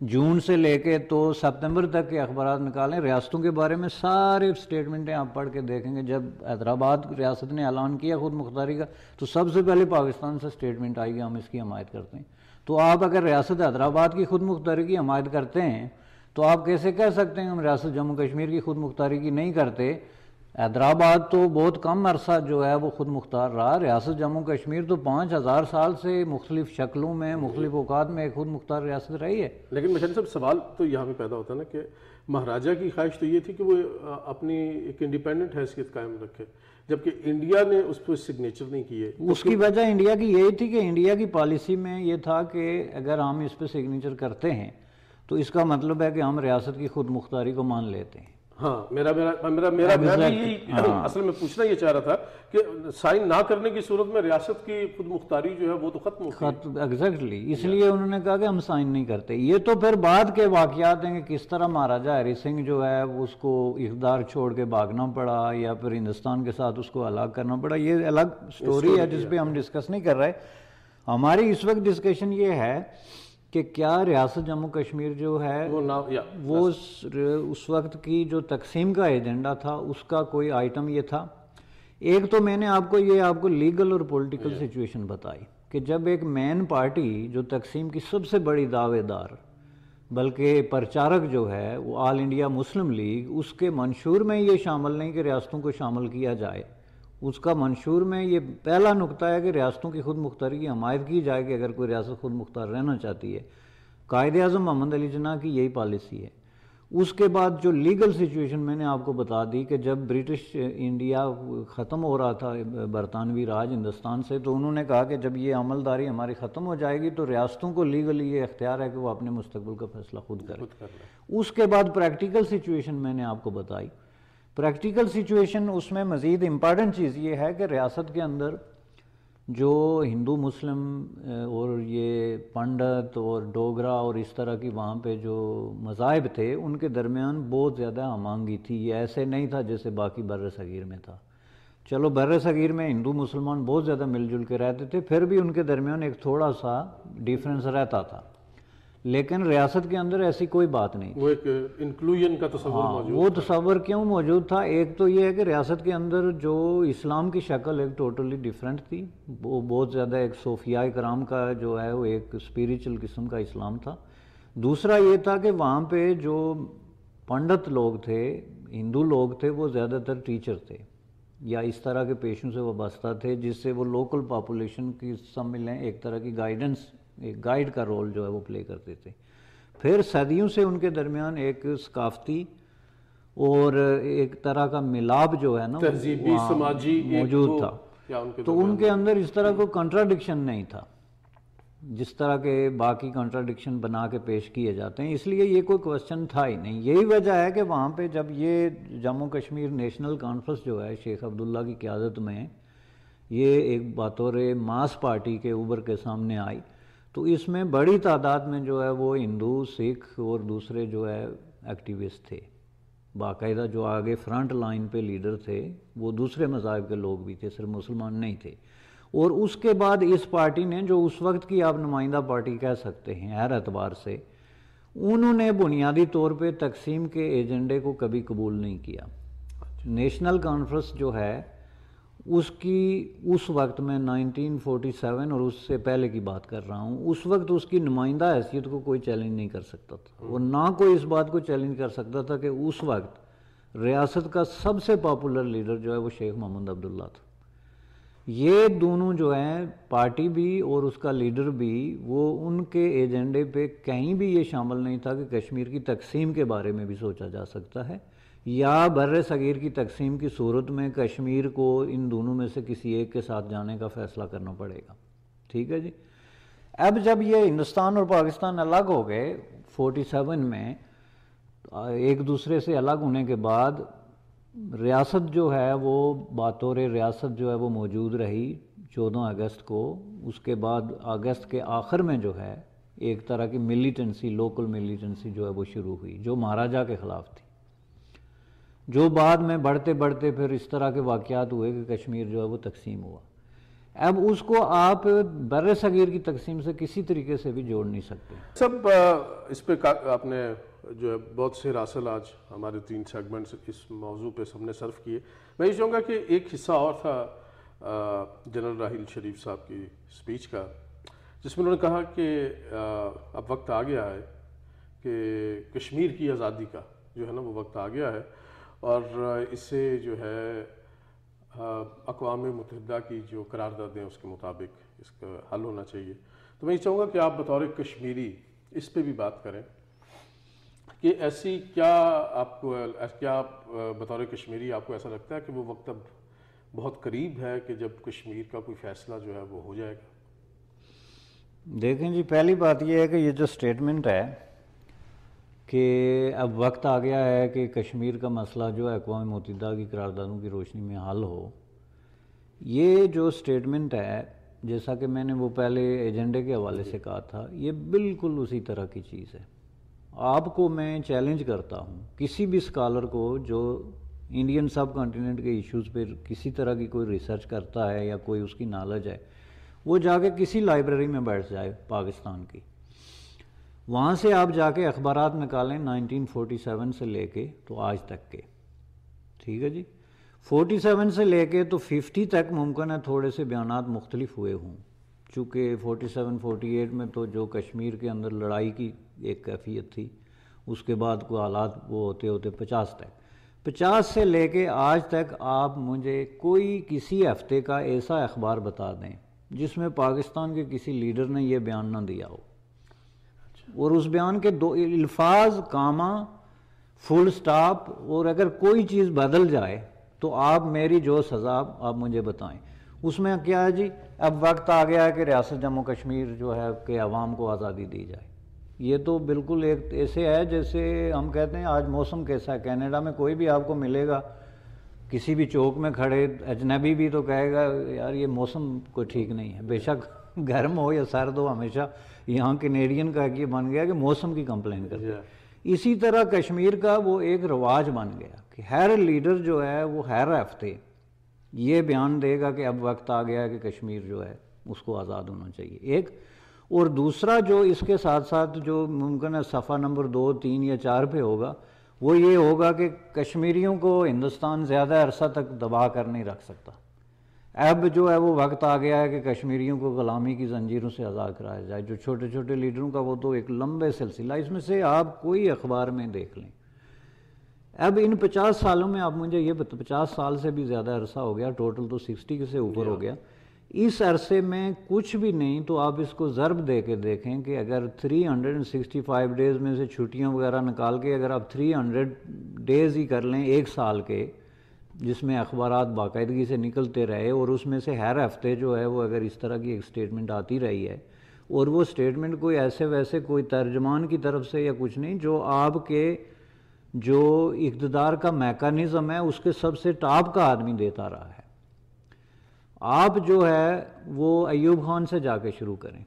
جون سے لے کے تو سپتمبر تک کے اخبارات نکالیں, ریاستوں کے بارے میں سارے سٹیٹمنٹیں آپ پڑھ کے دیکھیں گے. جب حیدرآباد ریاست نے اعلان کیا خود مختاری کا تو سب سے پہلے پاکستان سے سٹیٹمنٹ آئی کہ ہم اس کی حمایت کرتے ہیں. تو آپ اگر ریاست حیدرآباد کی خود مختاری کی حمایت کرتے ہیں تو آپ کیسے کہہ سکتے ہیں ہم ریاست جموں کشمیر کی خود مختاری کی نہیں کرتے, حیدرآباد تو بہت کم عرصہ جو ہے وہ خود مختار رہا، ریاست جموں کشمیر تو 5000 سال سے مختلف شکلوں میں مختلف اوقات میں ایک خود مختار ریاست رہی ہے۔ لیکن مشہد صاحب سوال تو یہاں پہ پیدا ہوتا ہے نا کہ مہاراجہ کی خواہش تو یہ تھی کہ وہ اپنی ایک انڈیپینڈنٹ حیثیت قائم رکھے، جبکہ انڈیا نے اس پہ سگنیچر نہیں کیے۔ اس کی وجہ انڈیا کی یہی تھی کہ انڈیا کی پالیسی میں یہ تھا کہ اگر ہم اس پہ سگنیچر کرتے ہیں تو اس کا مطلب ہے کہ ہم ریاست کی خود مختاری کو مان لیتے ہیں۔ ہاں میں بھی یہی اصل میں پوچھنا یہ چاہ رہا تھا کہ سائن نہ کرنے کی صورت میں ریاست کی خود مختاری جو ہے وہ تو ختم ہوتی ہے۔ ایگزیکٹلی، اس لیے انہوں نے کہا کہ ہم سائن نہیں کرتے۔ یہ تو پھر بعد کے واقعات ہیں کہ کس طرح مہاراجہ ہری سنگھ جو ہے اس کو اقتدار چھوڑ کے بھاگنا پڑا یا پھر ہندوستان کے ساتھ اس کو الگ کرنا پڑا، یہ الگ سٹوری ہے جس پہ ہم ڈسکس نہیں کر رہے۔ ہماری اس وقت ڈسکشن یہ ہے کہ کیا ریاست جموں کشمیر جو ہے وہ اس وقت کی جو تقسیم کا ایجنڈا تھا اس کا کوئی آئٹم یہ تھا۔ ایک تو میں نے آپ کو لیگل اور پولیٹیکل سچویشن بتائی کہ جب ایک مین پارٹی جو تقسیم کی سب سے بڑی دعوے دار بلکہ پرچارک جو ہے وہ آل انڈیا مسلم لیگ، اس کے منشور میں یہ شامل نہیں کہ ریاستوں کو شامل کیا جائے، اس کا منشور میں یہ پہلا نقطہ ہے کہ ریاستوں کی خود مختاری کی حمایت کی جائے کہ اگر کوئی ریاست خود مختار رہنا چاہتی ہے۔ قائد اعظم محمد علی جناح کی یہی پالیسی ہے۔ اس کے بعد جو لیگل سچویشن میں نے آپ کو بتا دی کہ جب برٹش انڈیا ختم ہو رہا تھا برطانوی راج ہندوستان سے، تو انہوں نے کہا کہ جب یہ عملداری ہماری ختم ہو جائے گی تو ریاستوں کو لیگلی یہ اختیار ہے کہ وہ اپنے مستقبل کا فیصلہ خود کریں۔ اس کے بعد پریکٹیکل سچویشن میں نے آپ کو بتائی۔ پریکٹیکل سچویشن اس میں مزید امپارٹنٹ چیز یہ ہے کہ ریاست کے اندر جو ہندو مسلم اور یہ پنڈت اور ڈوگرا اور اس طرح کی وہاں پہ جو مذاہب تھے ان کے درمیان بہت زیادہ ہم آہنگی تھی۔ یہ ایسے نہیں تھا جیسے باقی بر صغیر میں تھا۔ چلو بر صغیر میں ہندو مسلمان بہت زیادہ مل جل کے رہتے تھے، پھر بھی ان کے درمیان ایک تھوڑا سا ڈیفرنس رہتا تھا، لیکن ریاست کے اندر ایسی کوئی بات نہیں تھی۔ وہ ایک انکلوژن کا تصور موجود وہ تصور کیوں موجود تھا؟ ایک تو یہ ہے کہ ریاست کے اندر جو اسلام کی شکل ایک ٹوٹلی ڈیفرنٹ تھی، وہ بہت زیادہ ایک صوفیاء کرام کا جو ہے وہ ایک اسپریچل قسم کا اسلام تھا۔ دوسرا یہ تھا کہ وہاں پہ جو پنڈت لوگ تھے، ہندو لوگ تھے، وہ زیادہ تر ٹیچر تھے یا اس طرح کے پیشوں سے وابستہ تھے جس سے وہ لوکل پاپولیشن کی سمجھ لیں ایک طرح کی گائیڈنس، ایک گائیڈ کا رول جو ہے وہ پلے کرتے تھے۔ پھر صدیوں سے ان کے درمیان ایک ثقافتی اور ایک طرح کا ملاپ جو ہے نا تہذیبی سماجی موجود تھا، تو ان کے اندر اس طرح کوئی کنٹراڈکشن نہیں تھا جس طرح کے باقی کنٹراڈکشن بنا کے پیش کیے جاتے ہیں، اس لیے یہ کوئی کوسچن تھا ہی نہیں۔ یہی وجہ ہے کہ وہاں پہ جب یہ جموں کشمیر نیشنل کانفرنس جو ہے شیخ عبداللہ کی قیادت میں یہ ایک بطور ماس پارٹی کے ابھر کے سامنے آئی، تو اس میں بڑی تعداد میں جو ہے وہ ہندو، سکھ اور دوسرے جو ہے ایکٹیوسٹ تھے، باقاعدہ جو آگے فرنٹ لائن پہ لیڈر تھے وہ دوسرے مذاہب کے لوگ بھی تھے، صرف مسلمان نہیں تھے۔ اور اس کے بعد اس پارٹی نے، جو اس وقت کی آپ نمائندہ پارٹی کہہ سکتے ہیں ہر اعتبار سے، انہوں نے بنیادی طور پہ تقسیم کے ایجنڈے کو کبھی قبول نہیں کیا۔ نیشنل کانفرنس جو ہے اس کی اس وقت میں 1947 اور اس سے پہلے کی بات کر رہا ہوں، اس وقت اس کی نمائندہ حیثیت کو کوئی چیلنج نہیں کر سکتا تھا، اور نہ کوئی اس بات کو چیلنج کر سکتا تھا کہ اس وقت ریاست کا سب سے پاپولر لیڈر جو ہے وہ شیخ محمد عبداللہ تھا۔ یہ دونوں جو ہیں، پارٹی بھی اور اس کا لیڈر بھی، وہ ان کے ایجنڈے پہ کہیں بھی یہ شامل نہیں تھا کہ کشمیر کی تقسیم کے بارے میں بھی سوچا جا سکتا ہے یا بر صغیر کی تقسیم کی صورت میں کشمیر کو ان دونوں میں سے کسی ایک کے ساتھ جانے کا فیصلہ کرنا پڑے گا۔ ٹھیک ہے جی۔ اب جب یہ ہندوستان اور پاکستان الگ ہو گئے 47 میں، ایک دوسرے سے الگ ہونے کے بعد ریاست جو ہے وہ بطور ریاست جو ہے وہ موجود رہی 14 اگست کو۔ اس کے بعد اگست کے آخر میں جو ہے ایک طرح کی ملیٹنسی، لوکل ملیٹنسی جو ہے وہ شروع ہوئی، جو مہاراجہ کے خلاف تھی، جو بعد میں بڑھتے بڑھتے پھر اس طرح کے واقعات ہوئے کہ کشمیر جو ہے وہ تقسیم ہوا۔ اب اس کو آپ بر صغیر کی تقسیم سے کسی طریقے سے بھی جوڑ نہیں سکتے۔ سب اس پہ آپ نے جو ہے بہت سے راسل آج ہمارے 3 سیگمنٹس اس موضوع پہ سب نے صرف کیے۔ میں یہ چاہوں گا کہ ایک حصہ اور تھا جنرل راحیل شریف صاحب کی اسپیچ کا، جس میں انہوں نے کہا کہ اب وقت آ گیا ہے کہ کشمیر کی آزادی کا جو ہے نا وہ وقت آ گیا ہے، اور اسے جو ہے اقوام متحدہ کی جو قراردادیں اس کے مطابق اس کا حل ہونا چاہیے. تو میں یہ چاہوں گا کہ آپ بطور کشمیری اس پہ بھی بات کریں کہ ایسی کیا آپ کو بطور کشمیری آپ کو ایسا لگتا ہے کہ وہ وقت اب بہت قریب ہے کہ جب کشمیر کا کوئی فیصلہ جو ہے وہ ہو جائے گا؟ دیکھیں جی، پہلی بات یہ ہے کہ یہ جو سٹیٹمنٹ ہے کہ اب وقت آ گیا ہے کہ کشمیر کا مسئلہ جو ہے اقوام متحدہ کی قراردادوں کی روشنی میں حل ہو، یہ جو سٹیٹمنٹ ہے جیسا کہ میں نے وہ پہلے ایجنڈے کے حوالے سے کہا تھا، یہ بالکل اسی طرح کی چیز ہے. آپ کو میں چیلنج کرتا ہوں، کسی بھی اسکالر کو جو انڈین سب کانٹیننٹ کے ایشوز پہ کسی طرح کی کوئی ریسرچ کرتا ہے یا کوئی اس کی نالج ہے، وہ جا کے کسی لائبریری میں بیٹھ جائے پاکستان کی، وہاں سے آپ جا کے اخبارات نکالیں 1947 سے لے کے تو آج تک کے. ٹھیک ہے جی، 47 سے لے کے تو 50 تک ممکن ہے تھوڑے سے بیانات مختلف ہوئے ہوں، چونکہ 47-48 میں تو جو کشمیر کے اندر لڑائی کی ایک کیفیت تھی، اس کے بعد کوئی حالات وہ ہوتے ہوتے 50 سے لے کے آج تک آپ مجھے کوئی کسی ہفتے کا ایسا اخبار بتا دیں جس میں پاکستان کے کسی لیڈر نے یہ بیان نہ دیا ہو، اور اس بیان کے 2 الفاظ، کاما، فل سٹاپ، اور اگر کوئی چیز بدل جائے تو آپ میری جو سزا آپ مجھے بتائیں. اس میں کیا ہے جی، اب وقت آ گیا ہے کہ ریاست جموں کشمیر جو ہے کہ عوام کو آزادی دی جائے. یہ تو بالکل ایک ایسے ہے جیسے ہم کہتے ہیں آج موسم کیسا ہے. کینیڈا میں کوئی بھی آپ کو ملے گا کسی بھی چوک میں کھڑے اجنبی بھی تو کہے گا یار یہ موسم کوئی ٹھیک نہیں ہے، بے شک گرم ہو یا سرد ہو، ہمیشہ یہاں کینیڈین کا یہ بن گیا کہ موسم کی کمپلین کرتے ہیں. اسی طرح کشمیر کا وہ ایک رواج بن گیا کہ ہر لیڈر جو ہے وہ ہر ہفتے یہ بیان دے گا کہ اب وقت آ گیا ہے کہ کشمیر جو ہے اس کو آزاد ہونا چاہیے. ایک اور دوسرا جو اس کے ساتھ ساتھ جو ممکن ہے صفحہ نمبر 2, 3 یا 4 پہ ہوگا، وہ یہ ہوگا کہ کشمیریوں کو ہندوستان زیادہ عرصہ تک دبا کر نہیں رکھ سکتا. اب جو ہے وہ وقت آ گیا ہے کہ کشمیریوں کو غلامی کی زنجیروں سے آزاد کرایا جائے. جو چھوٹے چھوٹے لیڈروں کا وہ تو ایک لمبے سلسلہ، اس میں سے آپ کوئی اخبار میں دیکھ لیں. اب ان 50 سالوں میں آپ مجھے یہ 50 سال سے بھی زیادہ عرصہ ہو گیا، ٹوٹل تو 60 سے اوپر ہو گیا. اس عرصے میں کچھ بھی نہیں تو آپ اس کو ضرب دے کے دیکھیں کہ اگر 365 ڈیز میں سے چھٹیاں وغیرہ نکال کے اگر آپ 300 ڈیز ہی کر لیں ایک سال کے، جس میں اخبارات باقاعدگی سے نکلتے رہے، اور اس میں سے ہر ہفتے جو ہے وہ اگر اس طرح کی ایک سٹیٹمنٹ آتی رہی ہے، اور وہ سٹیٹمنٹ کوئی ایسے ویسے کوئی ترجمان کی طرف سے یا کچھ نہیں، جو آپ کے جو اقتدار کا میکانزم ہے اس کے سب سے ٹاپ کا آدمی دیتا رہا ہے. آپ جو ہے وہ ایوب خان سے جا کے شروع کریں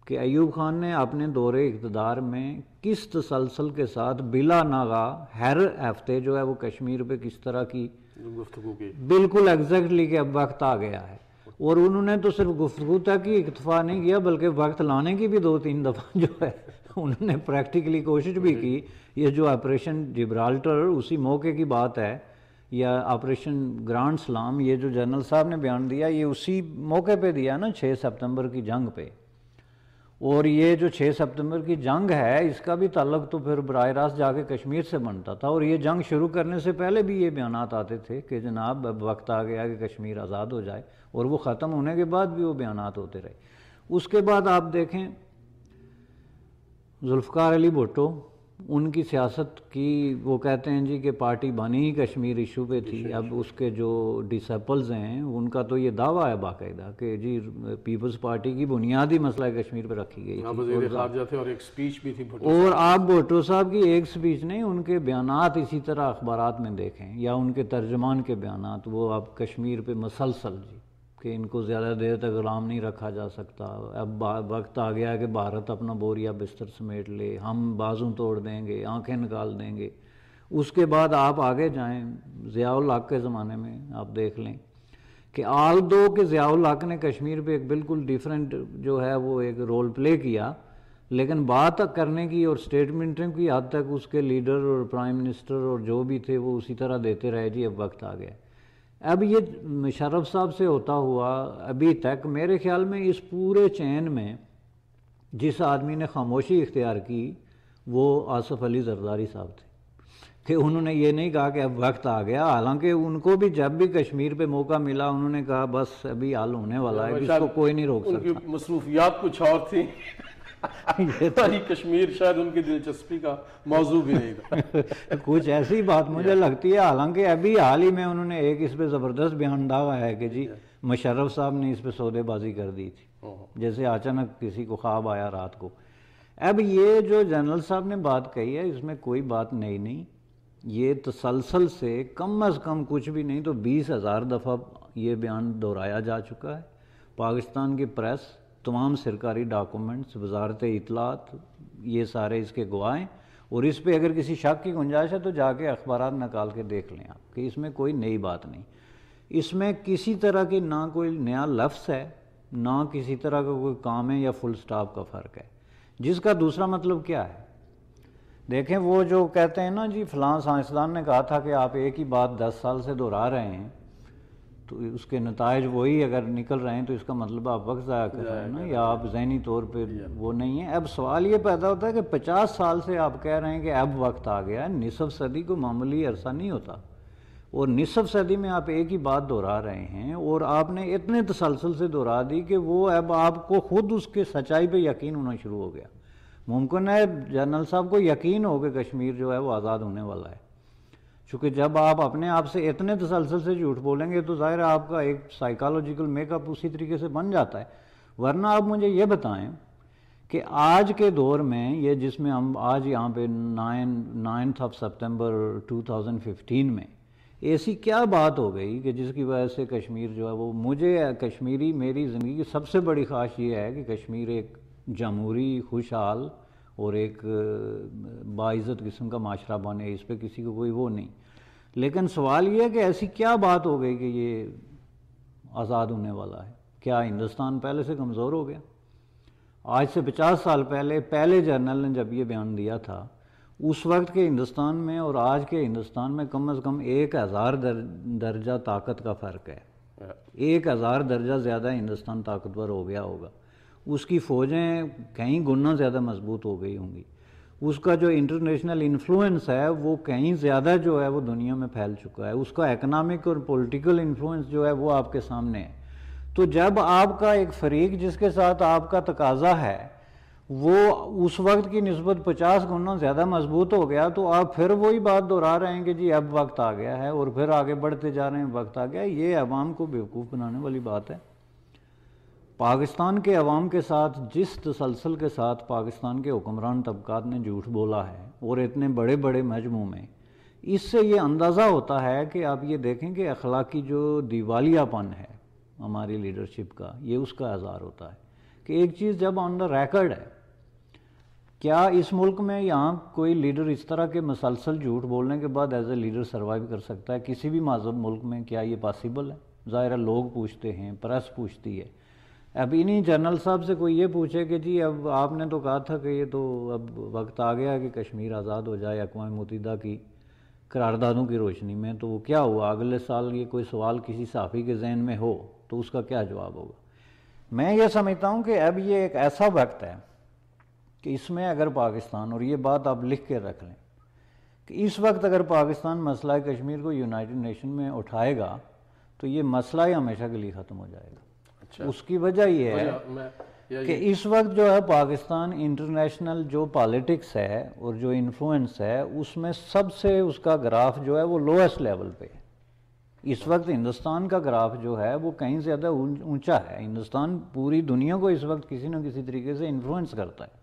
کہ ایوب خان نے اپنے دور اقتدار میں کس تسلسل کے ساتھ بلا ناغا ہر ہفتے جو ہے وہ کشمیر پہ کس طرح کی گفتگو کی. بالکل ایگزیکٹلی کہ اب وقت آ گیا ہے. اور انہوں نے تو صرف گفتگو تک ہی اکتفا نہیں کیا بلکہ وقت لانے کی بھی 2-3 دفعہ جو ہے انہوں نے پریکٹیکلی کوشش بھی کی. یہ جو آپریشن جبرالٹر اسی موقع کی بات ہے، یا آپریشن گرانڈ سلام، یہ جو جنرل صاحب نے بیان دیا یہ اسی موقع پہ دیا نا 6 سپتمبر کی جنگ پہ. اور یہ جو 6 سپتمبر کی جنگ ہے اس کا بھی تعلق تو پھر براہ راست جا کے کشمیر سے بنتا تھا. اور یہ جنگ شروع کرنے سے پہلے بھی یہ بیانات آتے تھے کہ جناب اب وقت آ گیا کہ کشمیر آزاد ہو جائے، اور وہ ختم ہونے کے بعد بھی وہ بیانات ہوتے رہے. اس کے بعد آپ دیکھیں ذوالفقار علی بھٹو، ان کی سیاست کی وہ کہتے ہیں جی کہ پارٹی بنی ہی کشمیر ایشو پہ تھی. اب اس کے جو ڈسیپلز ہیں ان کا تو یہ دعویٰ ہے باقاعدہ کہ جی پیپلز پارٹی کی بنیادی مسئلہ کشمیر پہ رکھی گئی تھی. وزیر خارجہ تھے اور ایک سپیچ بھی تھی. اور آپ بھٹو صاحب کی ایک سپیچ نہیں، ان کے بیانات اسی طرح اخبارات میں دیکھیں یا ان کے ترجمان کے بیانات، وہ اب کشمیر پہ مسلسل جی کہ ان کو زیادہ دیر تک غلام نہیں رکھا جا سکتا. اب وقت آ گیا کہ بھارت اپنا بوریا بستر سمیٹ لے، ہم بازو توڑ دیں گے، آنکھیں نکال دیں گے. اس کے بعد آپ آگے جائیں ضیاء الحق کے زمانے میں آپ دیکھ لیں کہ آلدو کہ ضیاء الحق نے کشمیر پہ ایک بالکل ڈیفرنٹ جو ہے وہ ایک رول پلے کیا، لیکن بات کرنے کی اور اسٹیٹمنٹوں کی حد تک اس کے لیڈر اور پرائم منسٹر اور جو بھی تھے وہ اسی طرح دیتے رہے. جی اب وقت آ گیا. اب یہ مشرف صاحب سے ہوتا ہوا ابھی تک میرے خیال میں اس پورے چین میں جس آدمی نے خاموشی اختیار کی وہ آصف علی زرداری صاحب تھے. کہ انہوں نے یہ نہیں کہا کہ اب وقت آ گیا، حالانکہ ان کو بھی جب بھی کشمیر پہ موقع ملا انہوں نے کہا بس ابھی حل ہونے والا ہے، اس کو کوئی نہیں روک ان سکتا۔ کی مصروفیات کچھ اور تھیں، کشمیر شاید ان کی دلچسپی کا موضوع بھی نہیں تھا۔ کچھ ایسی بات مجھے لگتی ہے، حالانکہ ابھی حال ہی میں انہوں نے ایک اس پہ زبردست بیان ڈالا ہے کہ جی مشرف صاحب نے اس پہ سودے بازی کر دی تھی، جیسے اچانک کسی کو خواب آیا رات کو۔ اب یہ جو جنرل صاحب نے بات کہی ہے اس میں کوئی بات نئی نہیں، یہ تسلسل سے کم از کم کچھ بھی نہیں تو 20,000 دفعہ یہ بیان دہرایا جا چکا ہے۔ پاکستان کی پریس، تمام سرکاری ڈاکومنٹس، وزارت اطلاعات، یہ سارے اس کے گواہ ہیں، اور اس پہ اگر کسی شک کی گنجائش ہے تو جا کے اخبارات نکال کے دیکھ لیں آپ کہ اس میں کوئی نئی بات نہیں، اس میں کسی طرح کی نہ کوئی نیا لفظ ہے نہ کسی طرح کا کوئی کام ہے یا فل سٹاپ کا فرق ہے۔ جس کا دوسرا مطلب کیا ہے، دیکھیں وہ جو کہتے ہیں نا جی فلاں سائنسدان نے کہا تھا کہ آپ ایک ہی بات 10 سال سے دہرا رہے ہیں تو اس کے نتائج وہی اگر نکل رہے ہیں تو اس کا مطلب آپ وقت ضائع کر رہے ہیں نا، یا آپ ذہنی طور پہ وہ نہیں ہیں۔ اب سوال یہ پیدا ہوتا ہے کہ 50 سال سے آپ کہہ رہے ہیں کہ اب وقت آ گیا ہے، نصف صدی کو معمولی عرصہ نہیں ہوتا، اور نصف صدی میں آپ ایک ہی بات دہرا رہے ہیں اور آپ نے اتنے تسلسل سے دہرا دی کہ وہ اب آپ کو خود اس کے سچائی پہ یقین ہونا شروع ہو گیا۔ ممکن ہے جنرل صاحب کو یقین ہو کہ کشمیر جو ہے وہ آزاد ہونے والا ہے، چونکہ جب آپ اپنے آپ سے اتنے تسلسل سے جھوٹ بولیں گے تو ظاہر ہے آپ کا ایک سائیکالوجیکل میک اپ اسی طریقے سے بن جاتا ہے۔ ورنہ آپ مجھے یہ بتائیں کہ آج کے دور میں یہ جس میں ہم آج یہاں پہ 9 سپتمبر 2015 میں ایسی کیا بات ہو گئی کہ جس کی وجہ سے کشمیر جو ہے وہ، مجھے کشمیری، میری زندگی کی سب سے بڑی خواہش یہ ہے کہ کشمیر ایک جمہوری، خوشحال اور ایک باعزت قسم کا معاشرہ بنے، اس پہ کسی کو کوئی وہ نہیں، لیکن سوال یہ ہے کہ ایسی کیا بات ہو گئی کہ یہ آزاد ہونے والا ہے؟ کیا ہندوستان پہلے سے کمزور ہو گیا؟ آج سے 50 سال پہلے جنرل نے جب یہ بیان دیا تھا، اس وقت کے ہندوستان میں اور آج کے ہندوستان میں کم از کم 1000 درجہ طاقت کا فرق ہے، 1000 درجہ زیادہ ہندوستان طاقتور ہو گیا ہوگا، اس کی فوجیں کہیں گنا زیادہ مضبوط ہو گئی ہوں گی، اس کا جو انٹرنیشنل انفلوئنس ہے وہ کہیں زیادہ جو ہے وہ دنیا میں پھیل چکا ہے، اس کا اکنامک اور پولیٹیکل انفلوئنس جو ہے وہ آپ کے سامنے ہے۔ تو جب آپ کا ایک فریق جس کے ساتھ آپ کا تقاضا ہے وہ اس وقت کی نسبت 50 گنا زیادہ مضبوط ہو گیا تو آپ پھر وہی بات دہرا رہے ہیں کہ جی اب وقت آ گیا ہے اور پھر آگے بڑھتے جا رہے ہیں وقت آ گیا۔ یہ عوام کو بیوقوف بنانے والی بات ہے۔ پاکستان کے عوام کے ساتھ جس تسلسل کے ساتھ پاکستان کے حکمران طبقات نے جھوٹ بولا ہے اور اتنے بڑے بڑے مجموع میں، اس سے یہ اندازہ ہوتا ہے کہ آپ یہ دیکھیں کہ اخلاقی جو دیوالیہ پن ہے ہماری لیڈرشپ کا، یہ اس کا اظہار ہوتا ہے کہ ایک چیز جب آن دا ریکارڈ ہے، کیا اس ملک میں یہاں کوئی لیڈر اس طرح کے مسلسل جھوٹ بولنے کے بعد ایز اے لیڈر سروائیو کر سکتا ہے کسی بھی معذب ملک میں؟ کیا یہ پاسبل ہے؟ ظاہر ہے لوگ پوچھتے ہیں، پریس پوچھتی ہے۔ اب انہی جنرل صاحب سے کوئی یہ پوچھے کہ جی اب آپ نے تو کہا تھا کہ یہ تو اب وقت آ گیا کہ کشمیر آزاد ہو جائے اقوام متحدہ کی قراردادوں کی روشنی میں، تو وہ کیا ہوا؟ اگلے سال یہ کوئی سوال کسی صحافی کے ذہن میں ہو تو اس کا کیا جواب ہوگا؟ میں یہ سمجھتا ہوں کہ اب یہ ایک ایسا وقت ہے کہ اس میں اگر پاکستان، اور یہ بات آپ لکھ کے رکھ لیں کہ اس وقت اگر پاکستان مسئلہ کشمیر کو یونائٹڈ نیشن میں اٹھائے گا تو یہ مسئلہ ہی ہمیشہ کے لیے ختم ہو جائے گا۔ اس کی وجہ یہ ہے کہ اس وقت جو ہے پاکستان انٹرنیشنل جو پالیٹکس ہے اور جو انفلوئنس ہے اس میں سب سے اس کا گراف جو ہے وہ لوئسٹ لیول پہ ہے۔ اس وقت ہندوستان کا گراف جو ہے وہ کہیں زیادہ اونچا ہے۔ ہندوستان پوری دنیا کو اس وقت کسی نہ کسی طریقے سے انفلوئنس کرتا ہے،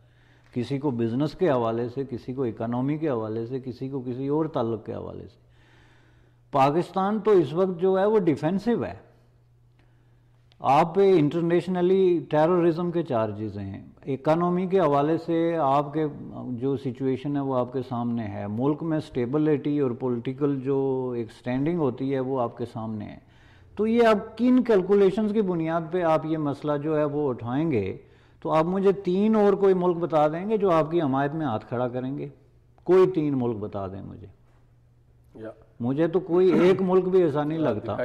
کسی کو بزنس کے حوالے سے، کسی کو اکنامی کے حوالے سے، کسی کو کسی اور تعلق کے حوالے سے۔ پاکستان تو اس وقت جو ہے وہ ڈیفینسو ہے، آپ پہ انٹرنیشنلی ٹیررزم کے چارجز ہیں، اکانومی کے حوالے سے آپ کے جو سچویشن ہے وہ آپ کے سامنے ہے، ملک میں سٹیبلٹی اور پولیٹیکل جو ایک سٹینڈنگ ہوتی ہے وہ آپ کے سامنے ہے۔ تو یہ آپ کن کیلکولیشنز کی بنیاد پہ آپ یہ مسئلہ جو ہے وہ اٹھائیں گے؟ تو آپ مجھے 3 اور کوئی ملک بتا دیں گے جو آپ کی حمایت میں ہاتھ کھڑا کریں گے؟ کوئی 3 ملک بتا دیں مجھے تو کوئی ایک ملک بھی ایسا نہیں لگتا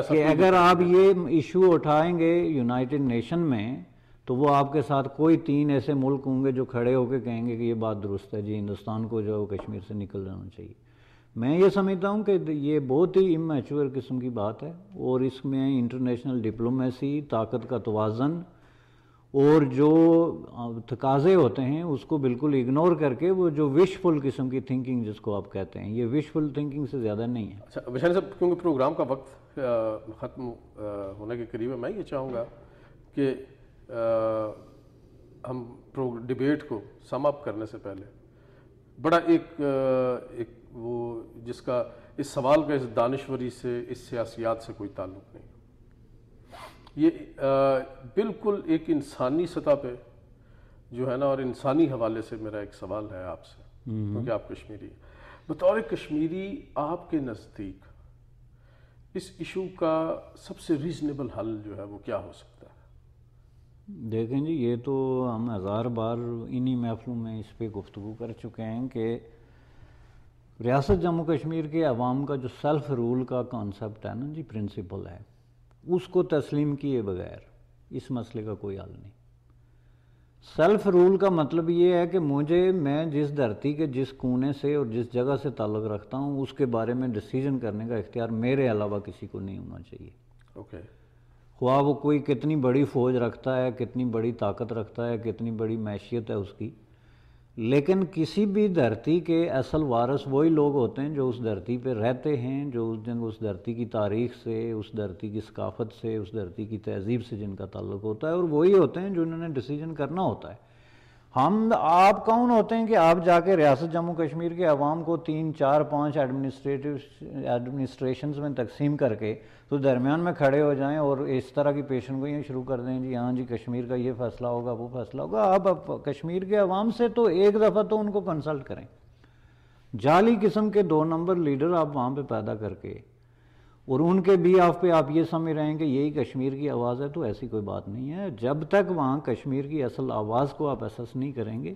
کہ اگر آپ یہ ایشو اٹھائیں گے یونائٹڈ نیشن میں تو وہ آپ کے ساتھ کوئی 3 ایسے ملک ہوں گے جو کھڑے ہو کے کہیں گے کہ یہ بات درست ہے جی، ہندوستان کو جو ہے کشمیر سے نکل جانا چاہیے۔ میں یہ سمجھتا ہوں کہ یہ بہت ہی امیچور قسم کی بات ہے، اور اس میں انٹرنیشنل ڈپلومیسی، طاقت کا توازن اور جو تقاضے ہوتے ہیں اس کو بالکل اگنور کر کے وہ جو وشفل قسم کی تھنکنگ جس کو آپ کہتے ہیں، یہ وشفل تھنکنگ سے زیادہ نہیں ہے۔ اچھا بشانی صاحب، کیونکہ پروگرام کا وقت ختم ہونے کے قریب ہے، میں یہ چاہوں گا کہ ہم ڈیبیٹ کو سم اپ کرنے سے پہلے بڑا ایک وہ جس کا اس سوال کا اس دانشوری سے، اس سیاسیات سے کوئی تعلق نہیں، یہ بالکل ایک انسانی سطح پہ جو ہے نا، اور انسانی حوالے سے میرا ایک سوال ہے آپ سے، کیونکہ آپ کشمیری ہیں، بطور کشمیری آپ کے نزدیک اس ایشو کا سب سے ریزنیبل حل جو ہے وہ کیا ہو سکتا ہے؟ دیکھیں جی، یہ تو ہم 1000 بار انہی محفلوں میں اس پہ گفتگو کر چکے ہیں کہ ریاست جموں کشمیر کے عوام کا جو سیلف رول کا کانسیپٹ ہے نا جی، پرنسپل ہے، اس کو تسلیم کیے بغیر اس مسئلے کا کوئی حل نہیں۔ سیلف رول کا مطلب یہ ہے کہ میں جس دھرتی کے جس کونے سے اور جس جگہ سے تعلق رکھتا ہوں اس کے بارے میں ڈیسیجن کرنے کا اختیار میرے علاوہ کسی کو نہیں ہونا چاہیے۔ اوکے، خواہ وہ کوئی کتنی بڑی فوج رکھتا ہے، کتنی بڑی طاقت رکھتا ہے، کتنی بڑی معیشت ہے اس کی، لیکن کسی بھی دھرتی کے اصل وارث وہی لوگ ہوتے ہیں جو اس دھرتی پہ رہتے ہیں، جو اس دھرتی کی تاریخ سے، اس دھرتی کی ثقافت سے، اس دھرتی کی تہذیب سے جن کا تعلق ہوتا ہے، اور وہی ہوتے ہیں جو انہوں نے ڈیسیجن کرنا ہوتا ہے۔ آپ کون ہوتے ہیں کہ آپ جا کے ریاست جموں کشمیر کے عوام کو 3 4 5 ایڈمنسٹریشنز میں تقسیم کر کے تو درمیان میں کھڑے ہو جائیں اور اس طرح کی پیشن گوئیاں شروع کر دیں جی ہاں جی کشمیر کا یہ فیصلہ ہوگا، وہ فیصلہ ہوگا؟ آپ کشمیر کے عوام سے تو ایک دفعہ تو ان کو کنسلٹ کریں۔ جعلی قسم کے 2 نمبر لیڈر آپ وہاں پہ پیدا کر کے اور ان کے بھی آپ پہ آپ یہ سمجھ رہے ہیں کہ یہی کشمیر کی آواز ہے، تو ایسی کوئی بات نہیں ہے۔ جب تک وہاں کشمیر کی اصل آواز کو آپ اسس نہیں کریں گے،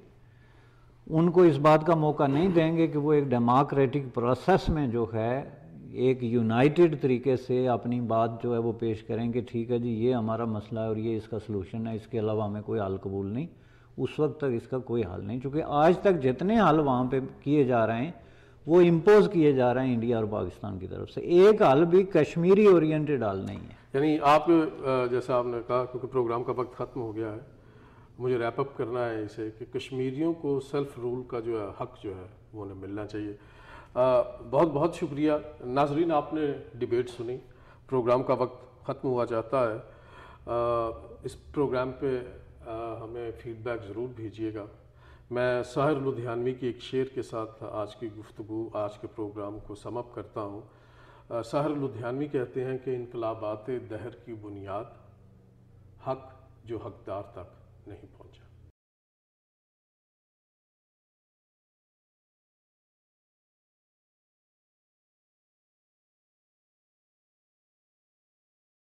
ان کو اس بات کا موقع نہیں دیں گے کہ وہ ایک ڈیموکریٹک پروسیس میں جو ہے ایک یونائٹڈ طریقے سے اپنی بات جو ہے وہ پیش کریں کہ ٹھیک ہے جی یہ ہمارا مسئلہ ہے اور یہ اس کا سلوشن ہے، اس کے علاوہ ہمیں کوئی حل قبول نہیں، اس وقت تک اس کا کوئی حل نہیں۔ چونکہ آج تک جتنے حل وہاں پہ کیے جا رہے ہیں وہ امپوز کیے جا رہے ہیں انڈیا اور پاکستان کی طرف سے، ایک حل بھی کشمیری اورینٹڈ حل نہیں ہے۔ یعنی آپ جیسا آپ نے کہا، کیونکہ پروگرام کا وقت ختم ہو گیا ہے، مجھے ریپ اپ کرنا ہے اسے کہ کشمیریوں کو سیلف رول کا جو ہے حق جو ہے وہ انہیں ملنا چاہیے۔ بہت بہت شکریہ ناظرین، آپ نے ڈیبیٹ سنی، پروگرام کا وقت ختم ہوا جاتا ہے۔ اس پروگرام پہ ہمیں فیڈ بیک ضرور بھیجیے گا۔ میں ساحر لدھیانوی کی ایک شعر کے ساتھ آج کی گفتگو، آج کے پروگرام کو سم اپ کرتا ہوں۔ ساحر لدھیانوی کہتے ہیں کہ انقلابات دہر کی بنیاد، حق جو حقدار تک نہیں پہنچا۔